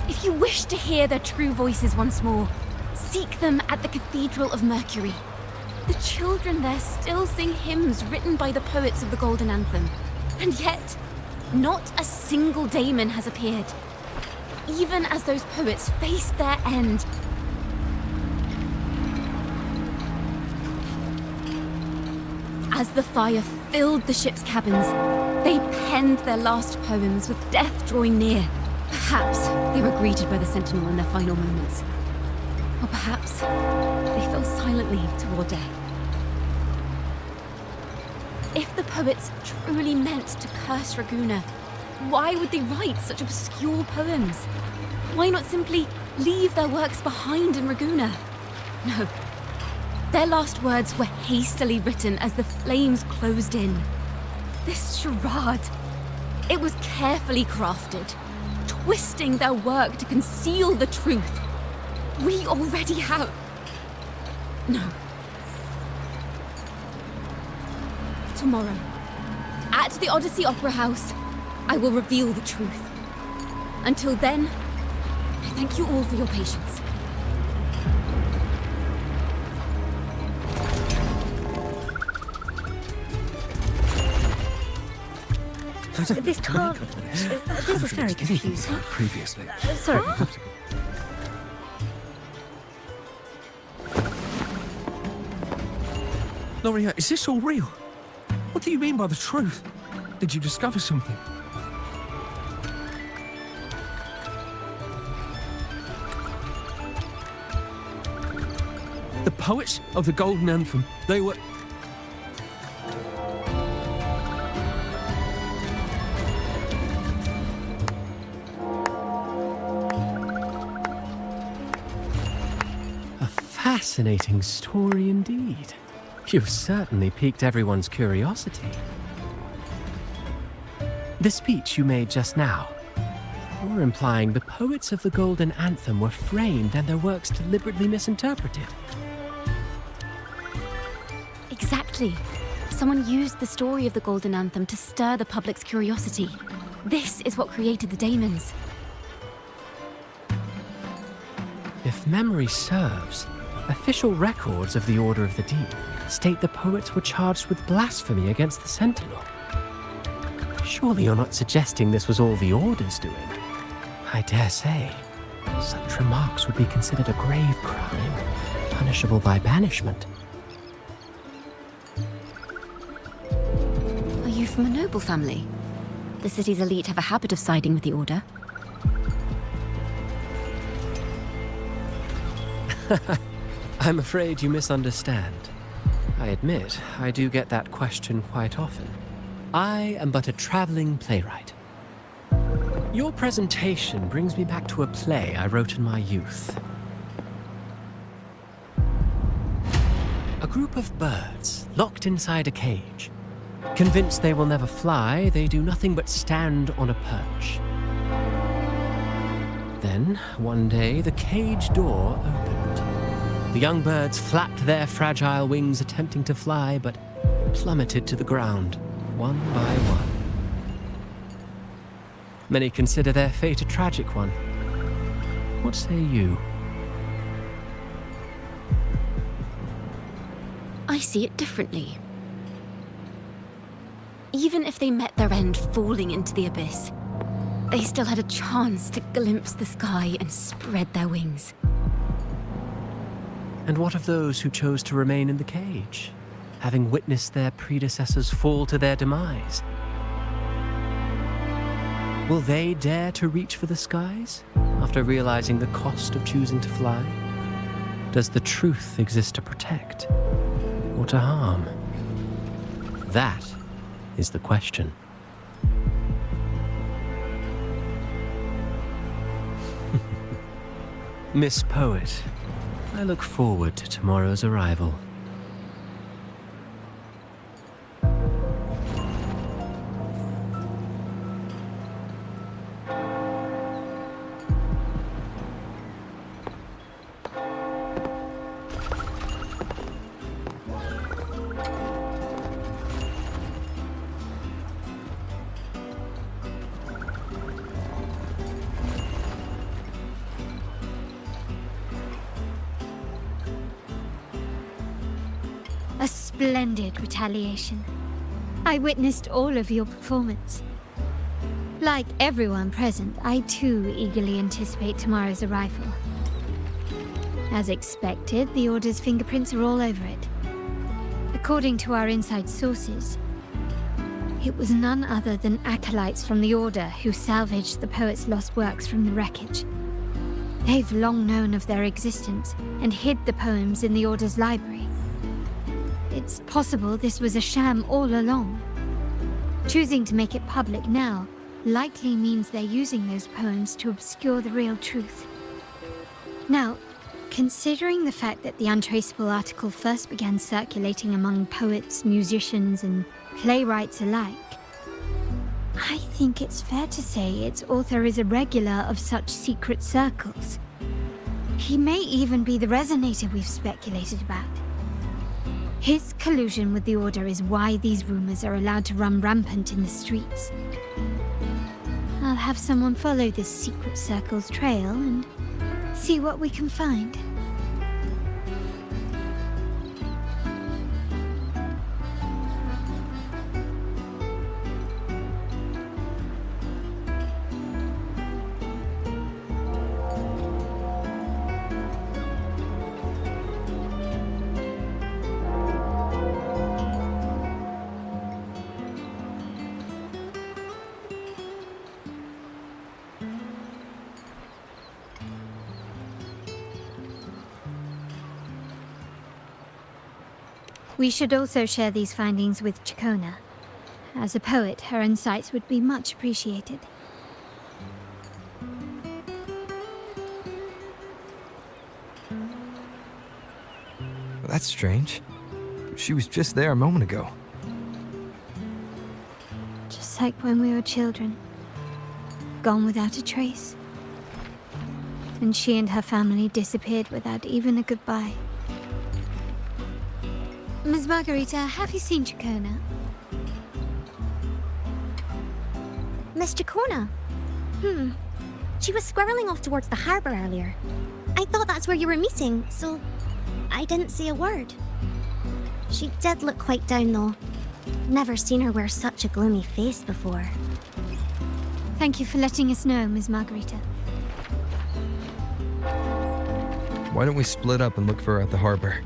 Speaker 6: If you wish to hear their true voices once more, seek them at the Cathedral of Mercury. The children there still sing hymns written by the poets of the Golden Anthem. And yet, not a single daemon has appeared, even as those poets faced their end. As the fire filled the ship's cabins, they penned their last poems with death drawing near. Perhaps they were greeted by the Sentinel in their final moments. Or perhaps they fell silently toward death. If the poets truly meant to curse Ragusa, why would they write such obscure poems? Why not simply leave their works behind in Ragusa? No. Their last words were hastily written as the flames closed in. This charade, it was carefully crafted, twisting their work to conceal the truth. We already have... No. Tomorrow, at the Odyssey Opera House, I will reveal the truth. Until then, I thank you all for your patience.
Speaker 14: This talk... This is very confusing.
Speaker 13: Previously.
Speaker 14: Sorry.
Speaker 2: Loria, is this all real? What do you mean by the truth? Did you discover something? The poets of the Golden Anthem, they were...
Speaker 4: A fascinating story indeed. You've certainly piqued everyone's curiosity. The speech you made just now, you're implying the poets of the Golden Anthem were framed and their works deliberately misinterpreted.
Speaker 6: Exactly. Someone used the story of the Golden Anthem to stir the public's curiosity. This is what created the daemons.
Speaker 4: If memory serves, Official records of the Order of the Deep state the poets were charged with blasphemy against the Sentinel. Surely you're not suggesting this was all the Order's doing? I dare say, such remarks would be considered a grave crime, punishable by banishment.
Speaker 6: Are you from a noble family? The city's elite have a habit of siding with the Order.
Speaker 4: I'm afraid you misunderstand. I admit, I do get that question quite often. I am but a traveling playwright. Your presentation brings me back to a play I wrote in my youth. A group of birds locked inside a cage. Convinced they will never fly, they do nothing but stand on a perch. Then, one day, the cage door opened. The young birds flapped their fragile wings attempting to fly, but plummeted to the ground, one by one. Many consider their fate a tragic one. What say you?
Speaker 6: I see it differently. Even if they met their end falling into the abyss, they still had a chance to glimpse the sky and spread their wings.
Speaker 4: And what of those who chose to remain in the cage, having witnessed their predecessors fall to their demise? Will they dare to reach for the skies, after realizing the cost of choosing to fly? Does the truth exist to protect, or to harm? That is the question. Miss Poet, I look forward to tomorrow's arrival.
Speaker 1: A splendid retaliation. I witnessed all of your performance. Like everyone present, I too eagerly anticipate tomorrow's arrival. As expected, the Order's fingerprints are all over it. According to our inside sources, it was none other than acolytes from the Order who salvaged the poet's lost works from the wreckage. They've long known of their existence and hid the poems in the Order's library. It's possible this was a sham all along. Choosing to make it public now likely means they're using those poems to obscure the real truth. Now, considering the fact that the untraceable article first began circulating among poets, musicians, and playwrights alike, I think it's fair to say its author is a regular of such secret circles. He may even be the resonator we've speculated about. His collusion with the Order is why these rumors are allowed to run rampant in the streets. I'll have someone follow this secret circle's trail and see what we can find. We should also share these findings with Ciaccona. As a poet, her insights would be much appreciated.
Speaker 8: That's strange. She was just there a moment ago.
Speaker 1: Just like when we were children. Gone without a trace. And she and her family disappeared without even a goodbye. Ms. Margarita, have you seen Ciaccona?
Speaker 14: Miss Ciaccona? She was squirreling off towards the harbor earlier. I thought that's where you were meeting, so I didn't say a word. She did look quite down, though. Never seen her wear such a gloomy face before.
Speaker 1: Thank you for letting us know, Ms. Margarita.
Speaker 8: Why don't we split up and look for her at the harbor?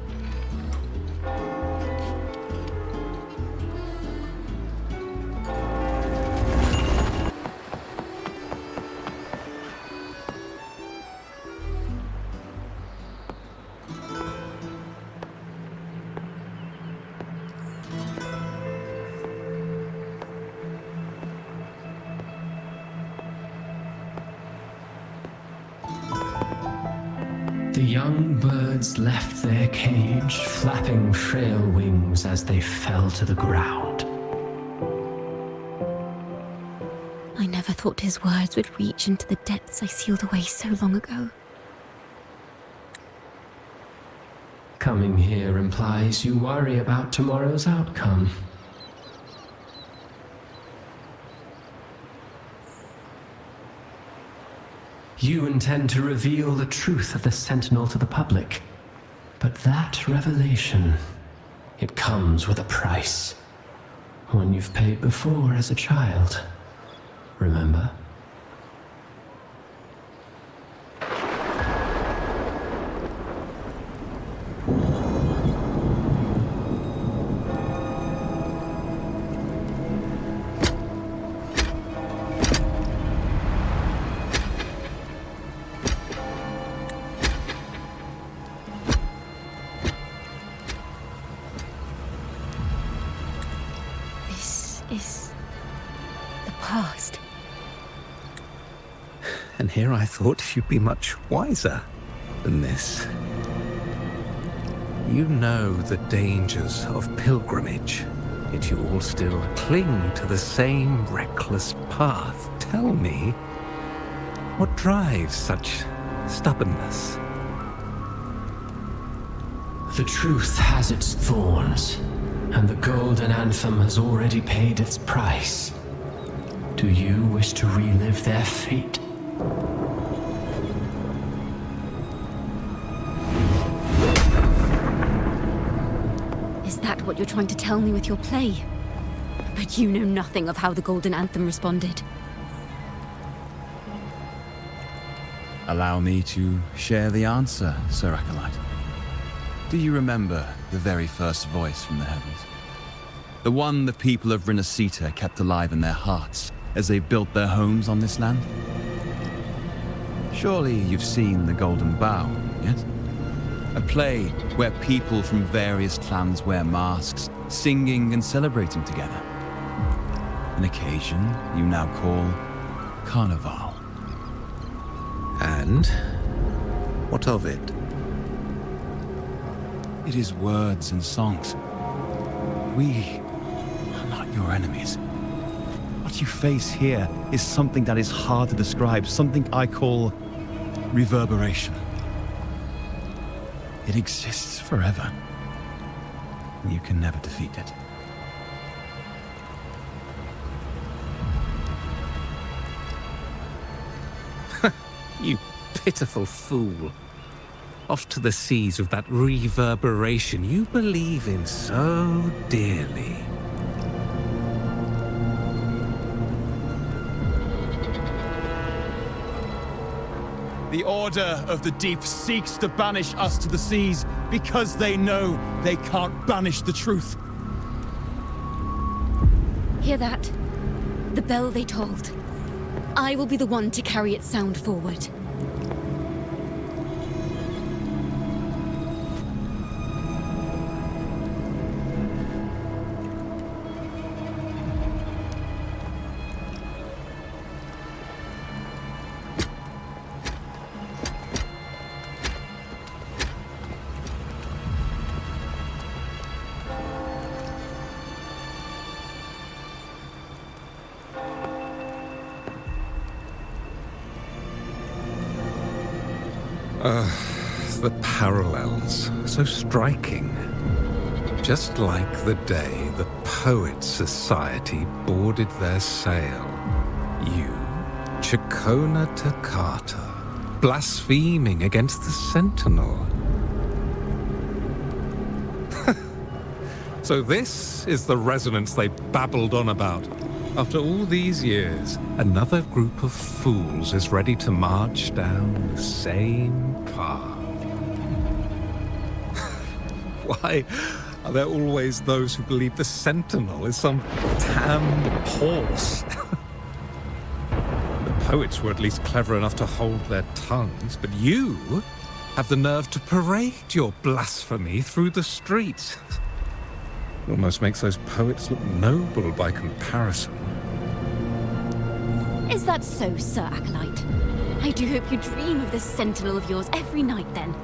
Speaker 4: The young birds left their cage, flapping frail wings as they fell to the ground.
Speaker 6: I never thought his words would reach into the depths I sealed away so long ago.
Speaker 4: Coming here implies you worry about tomorrow's outcome. You intend to reveal the truth of the Sentinel to the public. But that revelation, it comes with a price. One you've paid before as a child. Remember?
Speaker 6: Is the past.
Speaker 15: And here I thought you'd be much wiser than this. You know the dangers of pilgrimage, yet you all still cling to the same reckless path. Tell me, what drives such stubbornness?
Speaker 4: The truth has its thorns. And the golden anthem has already paid its price. Do you wish to relive their fate?
Speaker 6: Is that what you're trying to tell me with your play? But you know nothing of how the golden anthem responded.
Speaker 10: Allow me to share the answer, Sir Acolyte. Do you remember the very first voice from the heavens? The one the people of Rinascita kept alive in their hearts as they built their homes on this land? Surely you've seen The Golden Bough, yes? A play where people from various clans wear masks, singing and celebrating together. An occasion you now call Carnival.
Speaker 15: And what of it?
Speaker 10: It is words and songs. We are not your enemies. What you face here is something that is hard to describe, something I call reverberation. It exists forever, and you can never defeat it.
Speaker 15: You pitiful fool. Off to the seas with that reverberation you believe in so dearly.
Speaker 10: The Order of the Deep seeks to banish us to the seas because they know they can't banish the truth.
Speaker 6: Hear that? The bell they tolled. I will be the one to carry its sound forward.
Speaker 15: The parallels, so striking. Just like the day the Poets Society boarded their sail. You, Ciaccona Toccata, blaspheming against the Sentinel. So this is the resonance they babbled on about. After all these years, another group of fools is ready to march down the same path. Why are there always those who believe the Sentinel is some damned horse? The poets were at least clever enough to hold their tongues, but you have the nerve to parade your blasphemy through the streets. It almost makes those poets look noble by comparison.
Speaker 6: Is that so, Sir Acolyte? I do hope you dream of this sentinel of yours every night, then.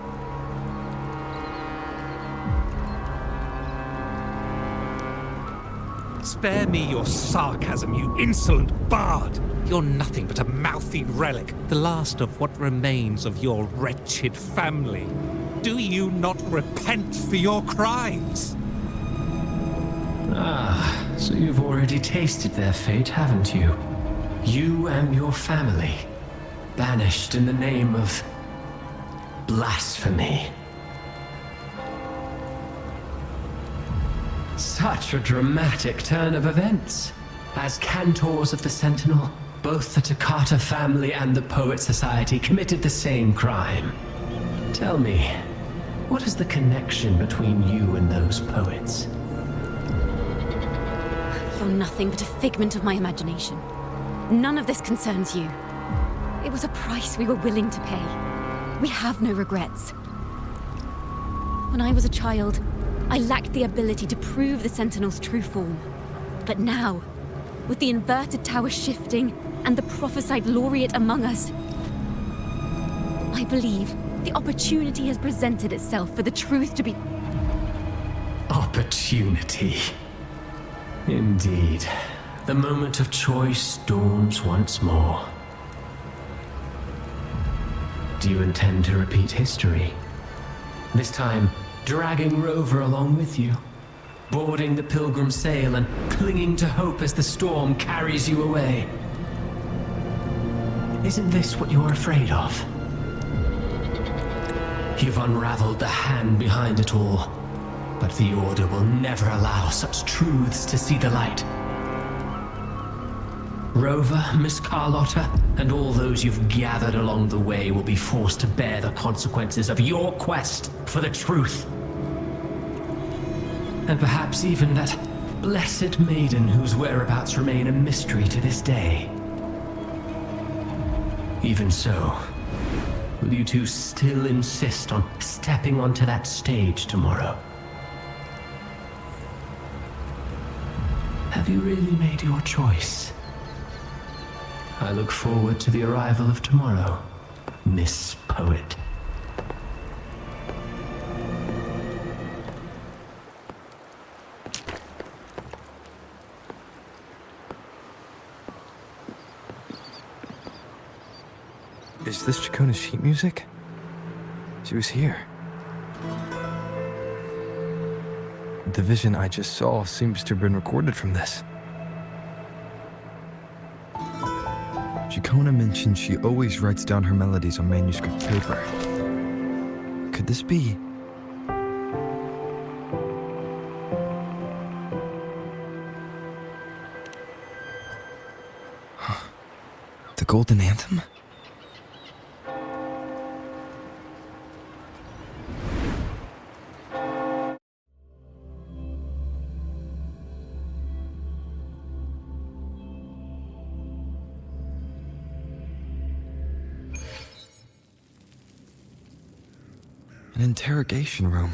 Speaker 15: Spare me your sarcasm, you insolent bard! You're nothing but a mouthy relic, the last of what remains of your wretched family. Do you not repent for your crimes?
Speaker 4: Ah, so you've already tasted their fate, haven't you? You and your family, banished in the name of blasphemy. Such a dramatic turn of events. As cantors of the Sentinel, both the Ciaccona family and the Poet Society committed the same crime. Tell me, what is the connection between you and those poets?
Speaker 6: You're nothing but a figment of my imagination. None of this concerns you. It was a price we were willing to pay. We have no regrets. When I was a child, I lacked the ability to prove the Sentinel's true form. But now, with the inverted tower shifting and the prophesied laureate among us, I believe the opportunity has presented itself for the truth to be...
Speaker 4: Opportunity. Indeed. The moment of choice dawns once more. Do you intend to repeat history? This time, dragging Rover along with you, boarding the pilgrim sail and clinging to hope as the storm carries you away. Isn't this what you're afraid of? You've unraveled the hand behind it all, but the Order will never allow such truths to see the light. Rover, Miss Carlotta, and all those you've gathered along the way will be forced to bear the consequences of your quest for the truth. And perhaps even that blessed maiden whose whereabouts remain a mystery to this day. Even so, will you two still insist on stepping onto that stage tomorrow? Have you really made your choice? I look forward to the arrival of tomorrow, Miss Poet.
Speaker 8: Is this Ciaccona's sheet music? She was here. The vision I just saw seems to have been recorded from this. Ciaccona mentioned she always writes down her melodies on manuscript paper. Could this be? The Golden Anthem? An interrogation room.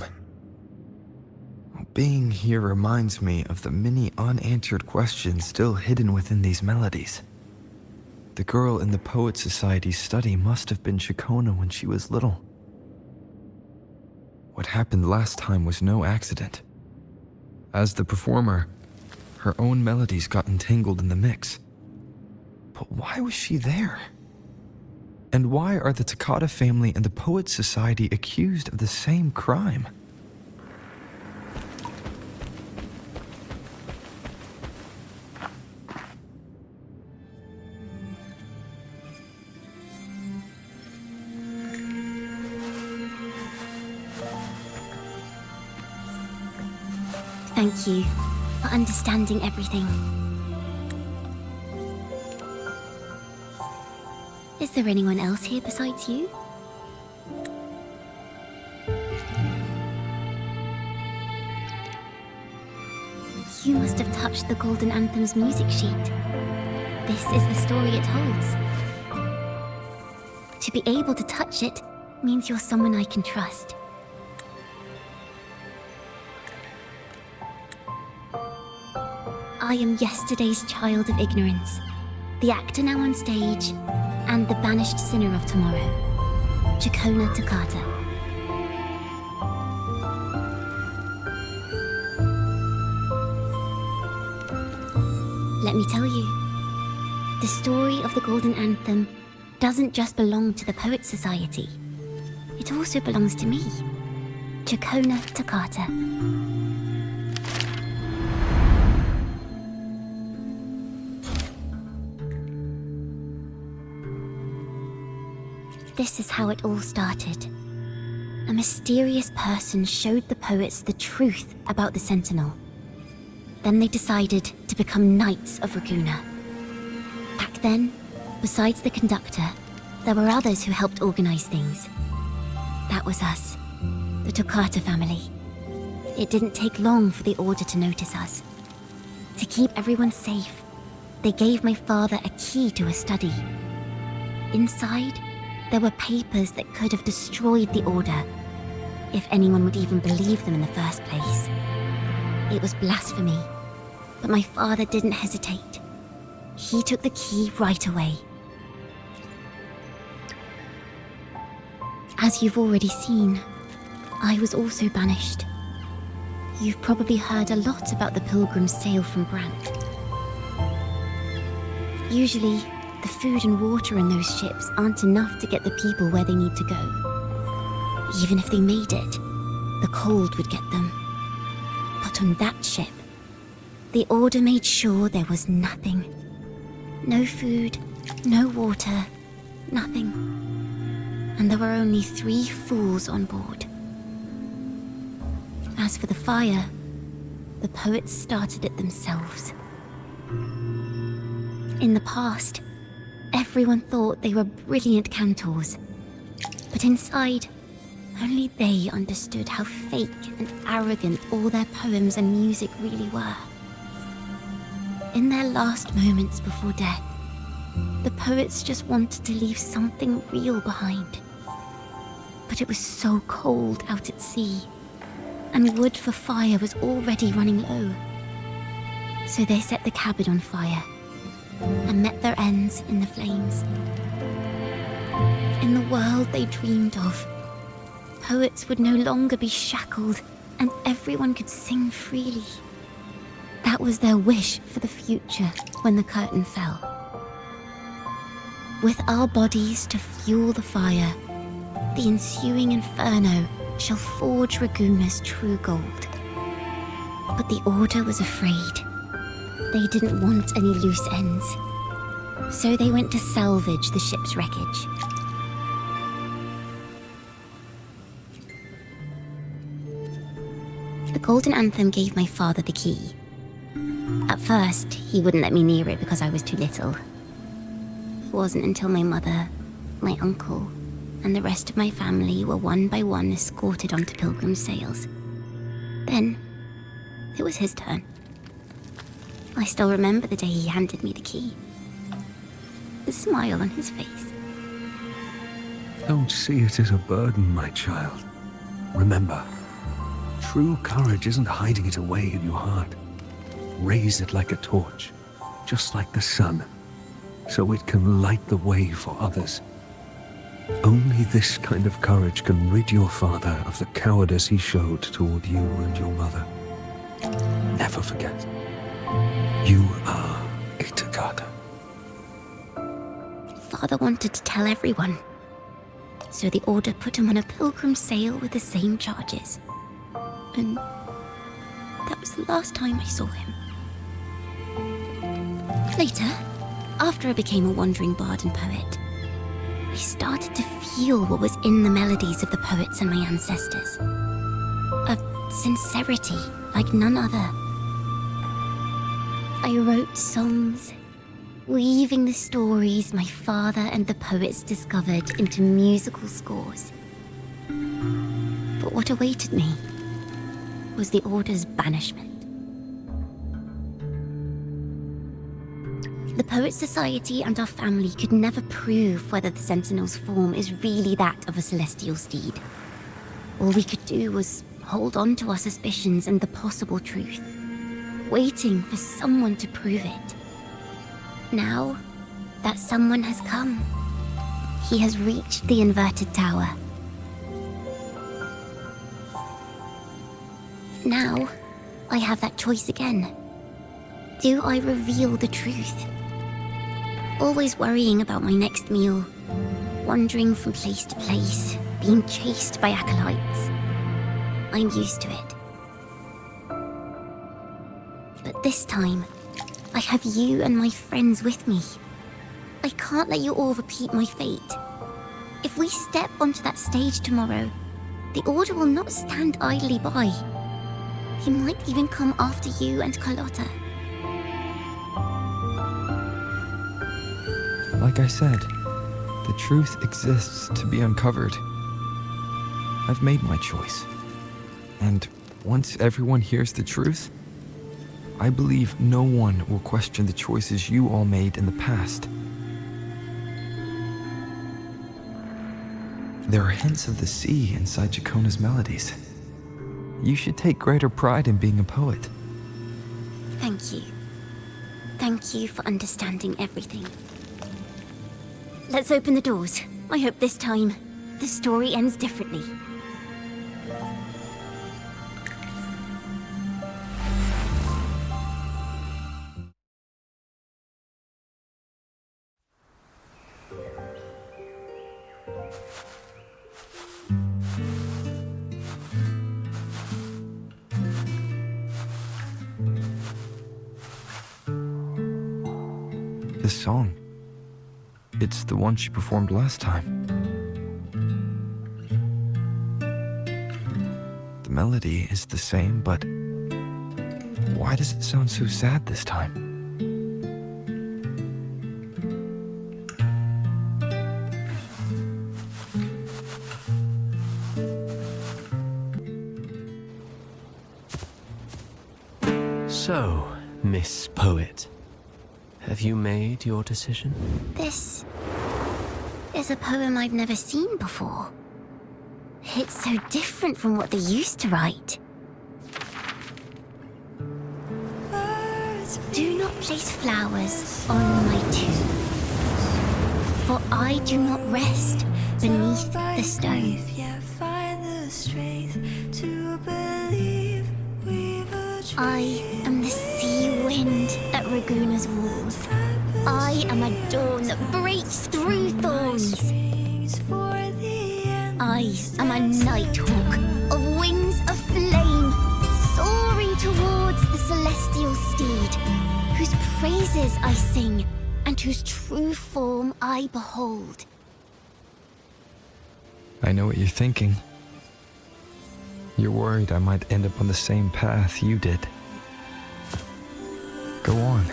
Speaker 8: Being here reminds me of the many unanswered questions still hidden within these melodies. The girl in the Poet Society's study must have been Ciaccona when she was little. What happened last time was no accident. As the performer, her own melodies got entangled in the mix. But why was she there? And why are the Ciaccona family and the Poet Society accused of the same crime?
Speaker 6: Thank you for understanding everything. Is there anyone else here besides you? You must have touched the Golden Anthem's music sheet. This is the story it holds. To be able to touch it means you're someone I can trust. I am yesterday's child of ignorance, the actor now on stage, and the banished sinner of tomorrow, Ciaccona Toccata. Let me tell you, the story of the Golden Anthem doesn't just belong to the Poets Society. It also belongs to me, Ciaccona Toccata. This is how it all started. A mysterious person showed the poets the truth about the Sentinel. Then they decided to become Knights of Raguena. Back then, besides the conductor, there were others who helped organize things. That was us, the Toccata family. It didn't take long for the Order to notice us. To keep everyone safe, they gave my father a key to a study. Inside, there were papers that could have destroyed the Order, if anyone would even believe them in the first place. It was blasphemy, but my father didn't hesitate. He took the key right away. As you've already seen, I was also banished. You've probably heard a lot about the pilgrims' sail from Brant. Usually, the food and water in those ships aren't enough to get the people where they need to go. Even if they made it, the cold would get them. But on that ship, the Order made sure there was nothing. No food, no water, nothing. And there were only 3 fools on board. As for the fire, the poets started it themselves. In the past, everyone thought they were brilliant cantors. But inside, only they understood how fake and arrogant all their poems and music really were. In their last moments before death, the poets just wanted to leave something real behind. But it was so cold out at sea, and wood for fire was already running low. So they set the cabin on fire, and met their ends in the flames. In the world they dreamed of, poets would no longer be shackled, and everyone could sing freely. That was their wish for the future when the curtain fell. With our bodies to fuel the fire, the ensuing inferno shall forge Raguena's true gold. But the Order was afraid. They didn't want any loose ends. So they went to salvage the ship's wreckage. The Golden Anthem gave my father the key. At first, he wouldn't let me near it because I was too little. It wasn't until my mother, my uncle, and the rest of my family were one by one escorted onto pilgrim sails. Then, it was his turn. I still remember the day he handed me the key. The smile on his face.
Speaker 15: Don't see it as a burden, my child. Remember, true courage isn't hiding it away in your heart. Raise it like a torch, just like the sun, so it can light the way for others. Only this kind of courage can rid your father of the cowardice he showed toward you and your mother. Never forget, you are a Toccata.
Speaker 6: Father wanted to tell everyone, so the Order put him on a pilgrim sail with the same charges. And that was the last time I saw him. Later, after I became a wandering bard and poet, I started to feel what was in the melodies of the poets and my ancestors. A sincerity,
Speaker 12: like none other. I wrote songs, weaving the stories my father and the poets discovered into musical scores. But what awaited me was the Order's banishment. The Poet Society and our family could never prove whether the Sentinel's form is really that of a celestial steed. All we could do was hold on to our suspicions and the possible truth, waiting for someone to prove it. Now, that someone has come. He has reached the inverted tower. Now, I have that choice again. Do I reveal the truth? Always worrying about my next meal, wandering from place to place, being chased by acolytes. I'm used to it. But this time, I have you and my friends with me. I can't let you all repeat my fate. If we step onto that stage tomorrow, the Order will not stand idly by. He might even come after you and Carlotta.
Speaker 8: Like I said, the truth exists to be uncovered. I've made my choice. And once everyone hears the truth, I believe no one will question the choices you all made in the past. There are hints of the sea inside Ciaccona's melodies. You should take greater pride in being a poet.
Speaker 12: Thank you. Thank you for understanding everything. Let's open the doors. I hope this time, the story ends differently.
Speaker 8: This song. It's the one she performed last time. The melody is the same, but why does it sound so sad this time?
Speaker 4: So, Miss Poet, have you made your decision?
Speaker 12: This is a poem I've never seen before. It's so different from what they used to write. Do not place flowers on my tomb, for I do not rest beneath the stone. I am the sea wind at Raguna's walls. I am a dawn that breaks through thorns. I am a nighthawk of wings of flame, soaring towards the celestial steed, whose praises I sing and whose true form I behold.
Speaker 8: I know what you're thinking. You're worried I might end up on the same path you did. Go on.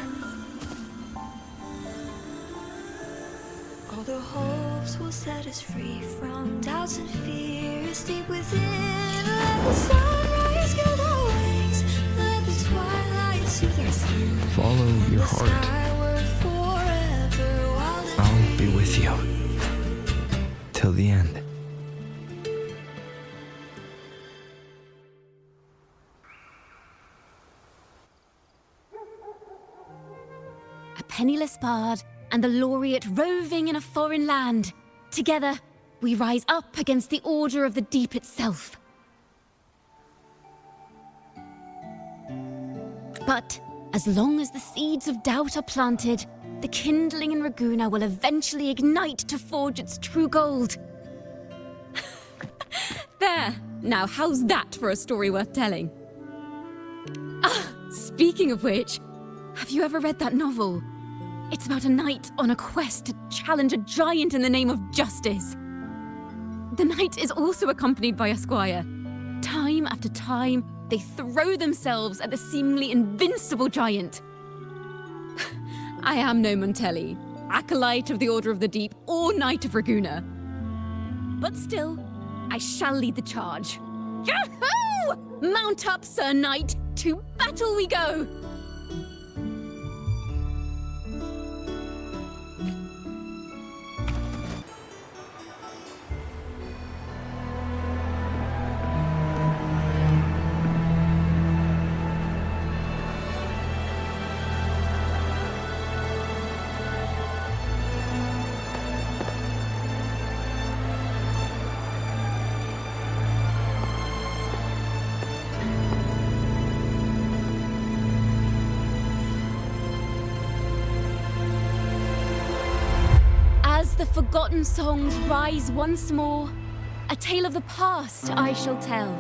Speaker 5: All the hopes will set us free from doubts and fears deep within. Let the sunrise get our wings. Let the twilight soothe our skin.
Speaker 8: Follow your heart. I'll be with you. Till the end.
Speaker 6: A penniless bard and the laureate roving in a foreign land. Together, we rise up against the order of the deep itself. But as long as the seeds of doubt are planted, the kindling in Raguna will eventually ignite to forge its true gold. There! Now how's that for a story worth telling? Ah, speaking of which, have you ever read that novel? It's about a knight on a quest to challenge a giant in the name of justice. The knight is also accompanied by a squire. Time after time, they throw themselves at the seemingly invincible giant. I am no Montelli, acolyte of the Order of the Deep, or Knight of Raguna. But still, I shall lead the charge. Yahoo! Mount up, Sir Knight! To battle we go! As the forgotten songs rise once more, a tale of the past I shall tell.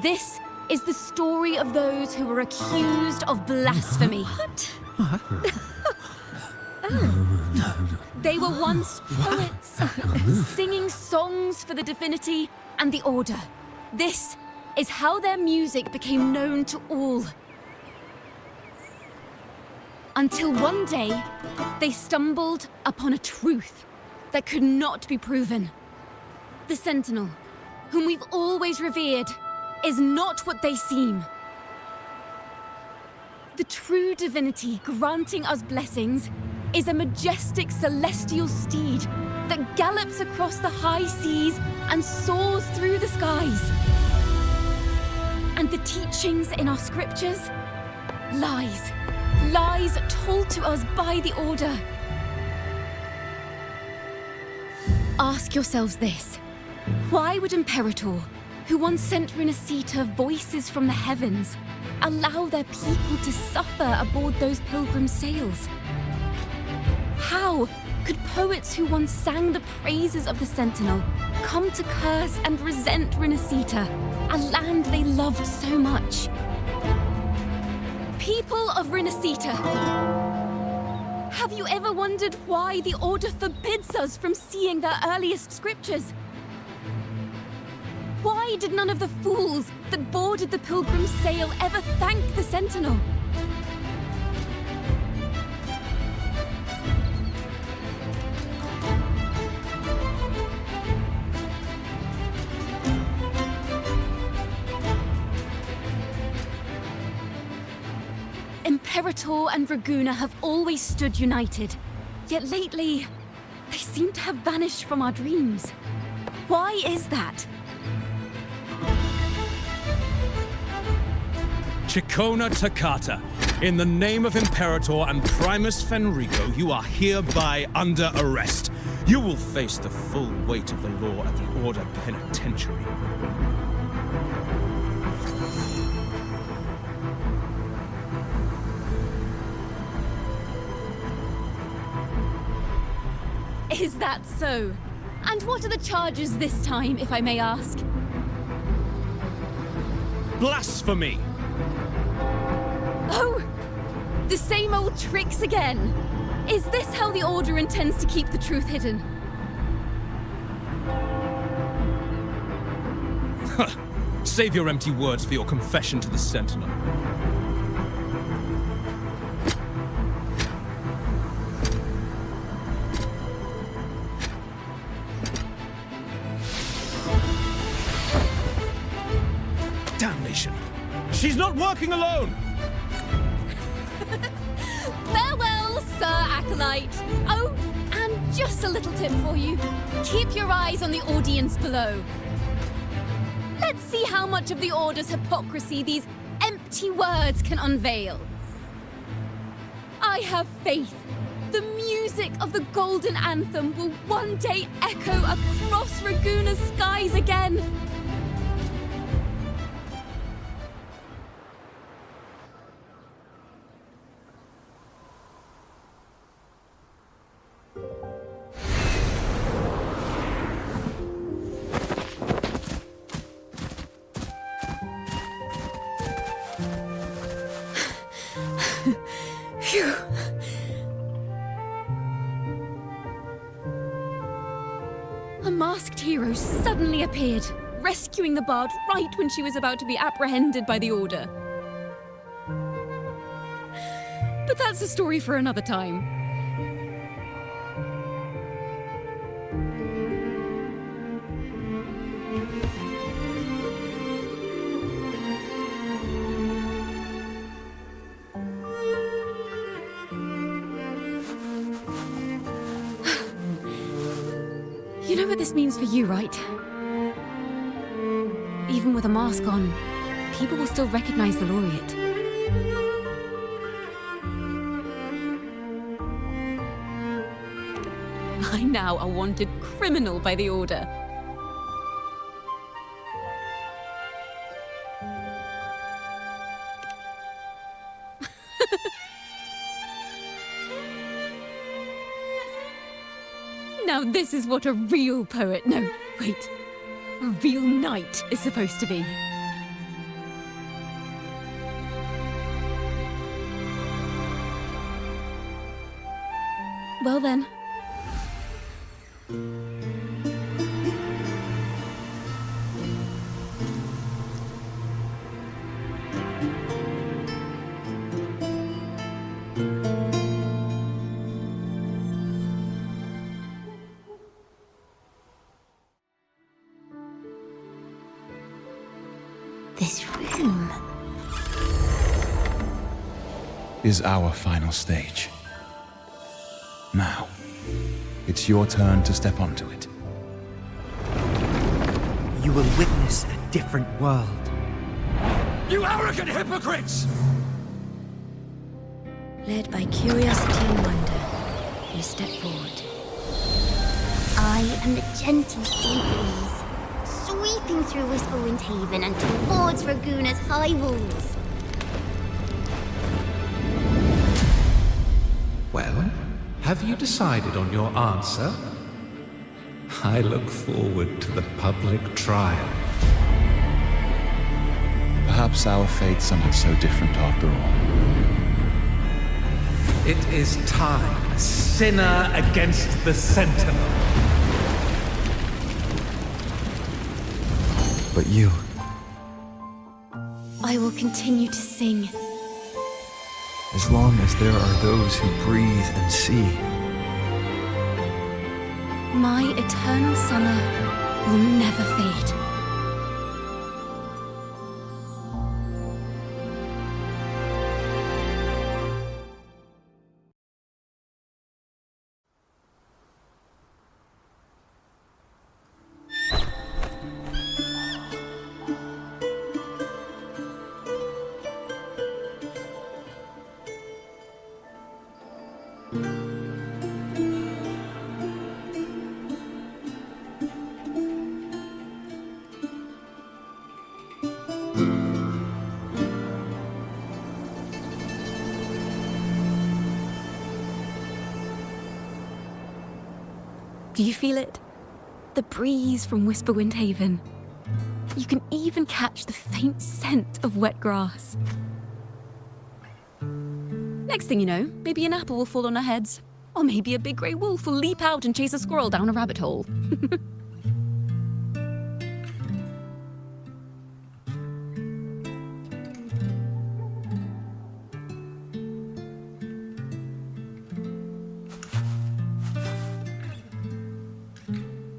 Speaker 6: This is the story of those who were accused of blasphemy. What? They were once poets, singing songs for the divinity and the order. This is how their music became known to all. Until one day, they stumbled upon a truth that could not be proven. The Sentinel, whom we've always revered, is not what they seem. The true divinity granting us blessings is a majestic celestial steed that gallops across the high seas and soars through the skies. And the teachings in our scriptures? Lies. Lies told to us by the Order. Ask yourselves this. Why would Imperator, who once sent Rinascita voices from the heavens, allow their people to suffer aboard those pilgrim sails? How could poets who once sang the praises of the Sentinel come to curse and resent Rinascita, a land they loved so much? People of Rinascita, have you ever wondered why the Order forbids us from seeing their earliest scriptures? Why did none of the fools that boarded the Pilgrim's sail ever thank the Sentinel? Imperator and Raguna have always stood united, yet lately, they seem to have vanished from our dreams. Why is that?
Speaker 2: Ciaccona Toccata, in the name of Imperator and Primus Fenrico, you are hereby under arrest. You will face the full weight of the law at the Order Penitentiary.
Speaker 6: Is that so? And what are the charges this time, if I may ask?
Speaker 2: Blasphemy!
Speaker 6: Oh! The same old tricks again! Is this how the Order intends to keep the truth hidden?
Speaker 2: Save your empty words for your confession to the Sentinel. Damnation! She's not working alone!
Speaker 6: Farewell, Sir Acolyte! Oh, and just a little tip for you. Keep your eyes on the audience below. Let's see how much of the Order's hypocrisy these empty words can unveil. I have faith. The music of the Golden Anthem will one day echo across Raguna's skies again.
Speaker 16: suddenly appeared, rescuing the bard right when she was about to be apprehended by the Order. But that's a story for another time. You know what this means for you, right? Even with a mask on, people will still recognize the laureate. I'm now a wanted criminal by the Order. Now this is what a real poet, no, wait, a real knight is supposed to be. Well then.
Speaker 12: This room
Speaker 10: is our final stage. Now, it's your turn to step onto it.
Speaker 3: You will witness a different world.
Speaker 2: You arrogant hypocrites!
Speaker 6: Led by curiosity and wonder, you step forward.
Speaker 12: I am the gentle sea breeze, sweeping through Whisperwind Haven and towards Raguna's high walls.
Speaker 15: Well, have you decided on your answer? I look forward to the public trial.
Speaker 10: Perhaps our fates are not so different after all.
Speaker 15: It is time, sinner against the Sentinel.
Speaker 8: But you...
Speaker 6: I will continue to sing.
Speaker 8: As long as there are those who breathe and see.
Speaker 6: My eternal summer will never fade.
Speaker 16: Do you feel it? The breeze from Whisperwind Haven. You can even catch the faint scent of wet grass. Next thing you know, maybe an apple will fall on our heads. Or maybe a big grey wolf will leap out and chase a squirrel down a rabbit hole.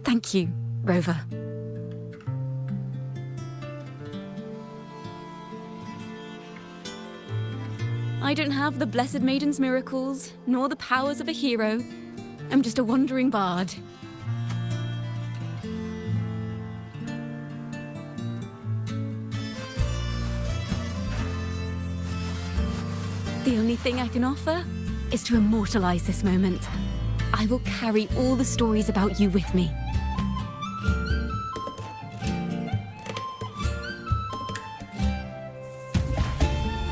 Speaker 16: Thank you, Rover. I don't have the Blessed Maiden's miracles, nor the powers of a hero. I'm just a wandering bard. The only thing I can offer is to immortalize this moment. I will carry all the stories about you with me.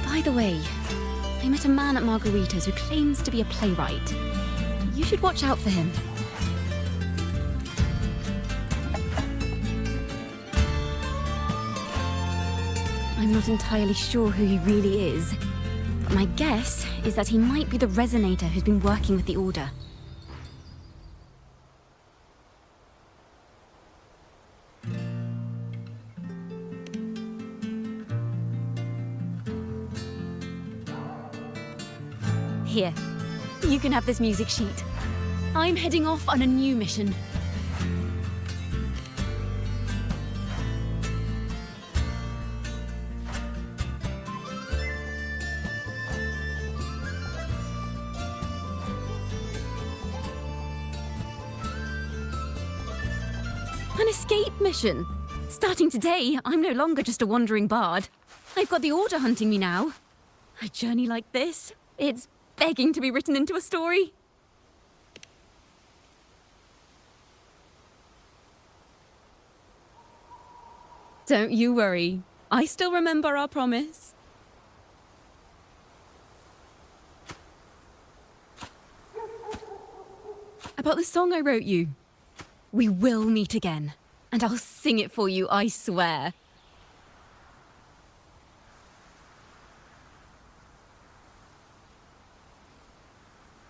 Speaker 16: By the way, I met a man at Margarita's who claims to be a playwright. You should watch out for him. I'm not entirely sure who he really is, but my guess is that he might be the resonator who's been working with the Order. Here, you can have this music sheet. I'm heading off on a new mission. An escape mission. Starting today, I'm no longer just a wandering bard. I've got the Order hunting me now. A journey like this, it's begging to be written into a story. Don't you worry. I still remember our promise. About the song I wrote you. We will meet again, and I'll sing it for you, I swear.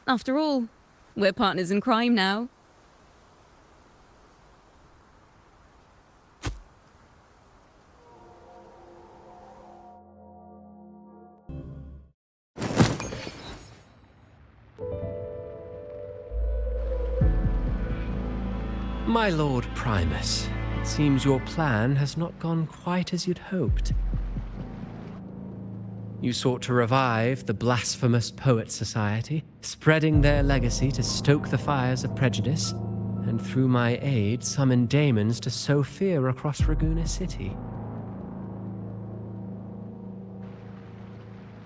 Speaker 16: After all, we're partners in crime now.
Speaker 4: My Lord Primus, it seems your plan has not gone quite as you'd hoped. You sought to revive the blasphemous Poet Society, spreading their legacy to stoke the fires of prejudice, and through my aid summon daemons to sow fear across Raguena City.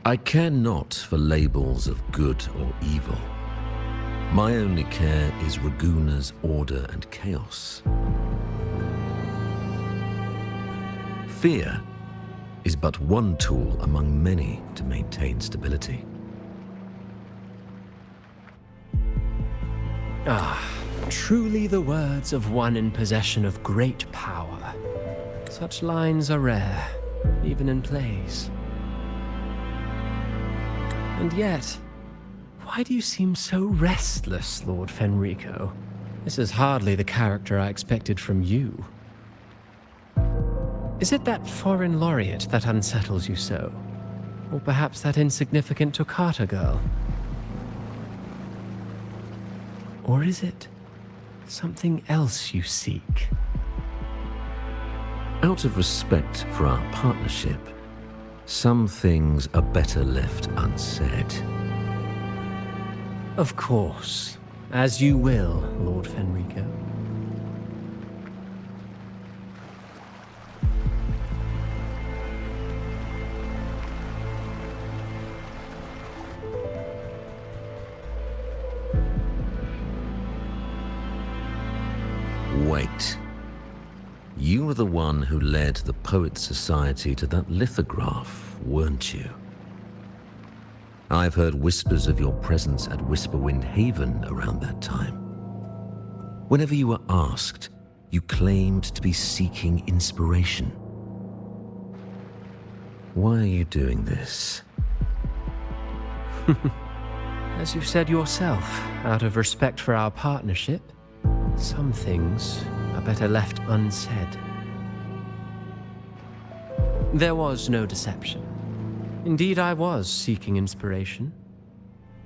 Speaker 17: I care not for labels of good or evil. My only care is Raguena's order and chaos. Fear is but one tool among many to maintain stability.
Speaker 4: Ah, truly the words of one in possession of great power. Such lines are rare, even in plays. And yet, why do you seem so restless, Lord Fenrico? This is hardly the character I expected from you. Is it that foreign laureate that unsettles you so? Or perhaps that insignificant Toccata girl? Or is it something else you seek?
Speaker 17: Out of respect for our partnership, some things are better left unsaid.
Speaker 4: Of course. As you will, Lord Fenrico.
Speaker 17: Wait. You were the one who led the Poet Society to that lithograph, weren't you? I've heard whispers of your presence at Whisperwind Haven around that time. Whenever you were asked, you claimed to be seeking inspiration. Why are you doing this?
Speaker 4: As you said yourself, out of respect for our partnership, some things are better left unsaid. There was no deception. Indeed, I was seeking inspiration.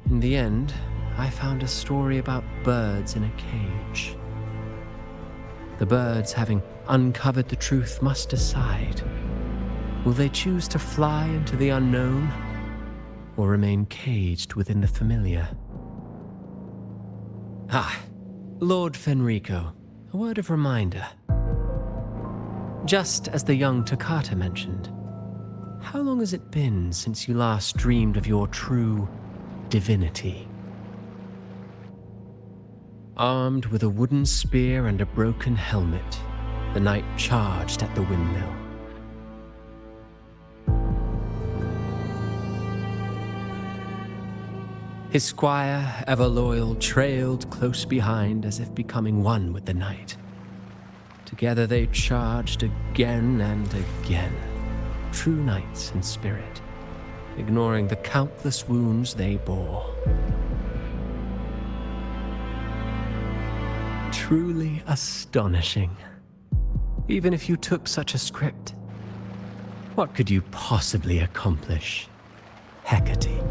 Speaker 4: In the end, I found a story about birds in a cage. The birds, having uncovered the truth, must decide. Will they choose to fly into the unknown, or remain caged within the familiar? Ah, Lord Fenrico, a word of reminder. Just as the young Toccata mentioned, how long has it been since you last dreamed of your true divinity? Armed with a wooden spear and a broken helmet, the knight charged at the windmill. His squire, ever loyal, trailed close behind as if becoming one with the knight. Together they charged again and again, true knights in spirit, ignoring the countless wounds they bore. Truly astonishing. Even if you took such a script, what could you possibly accomplish, Hecate?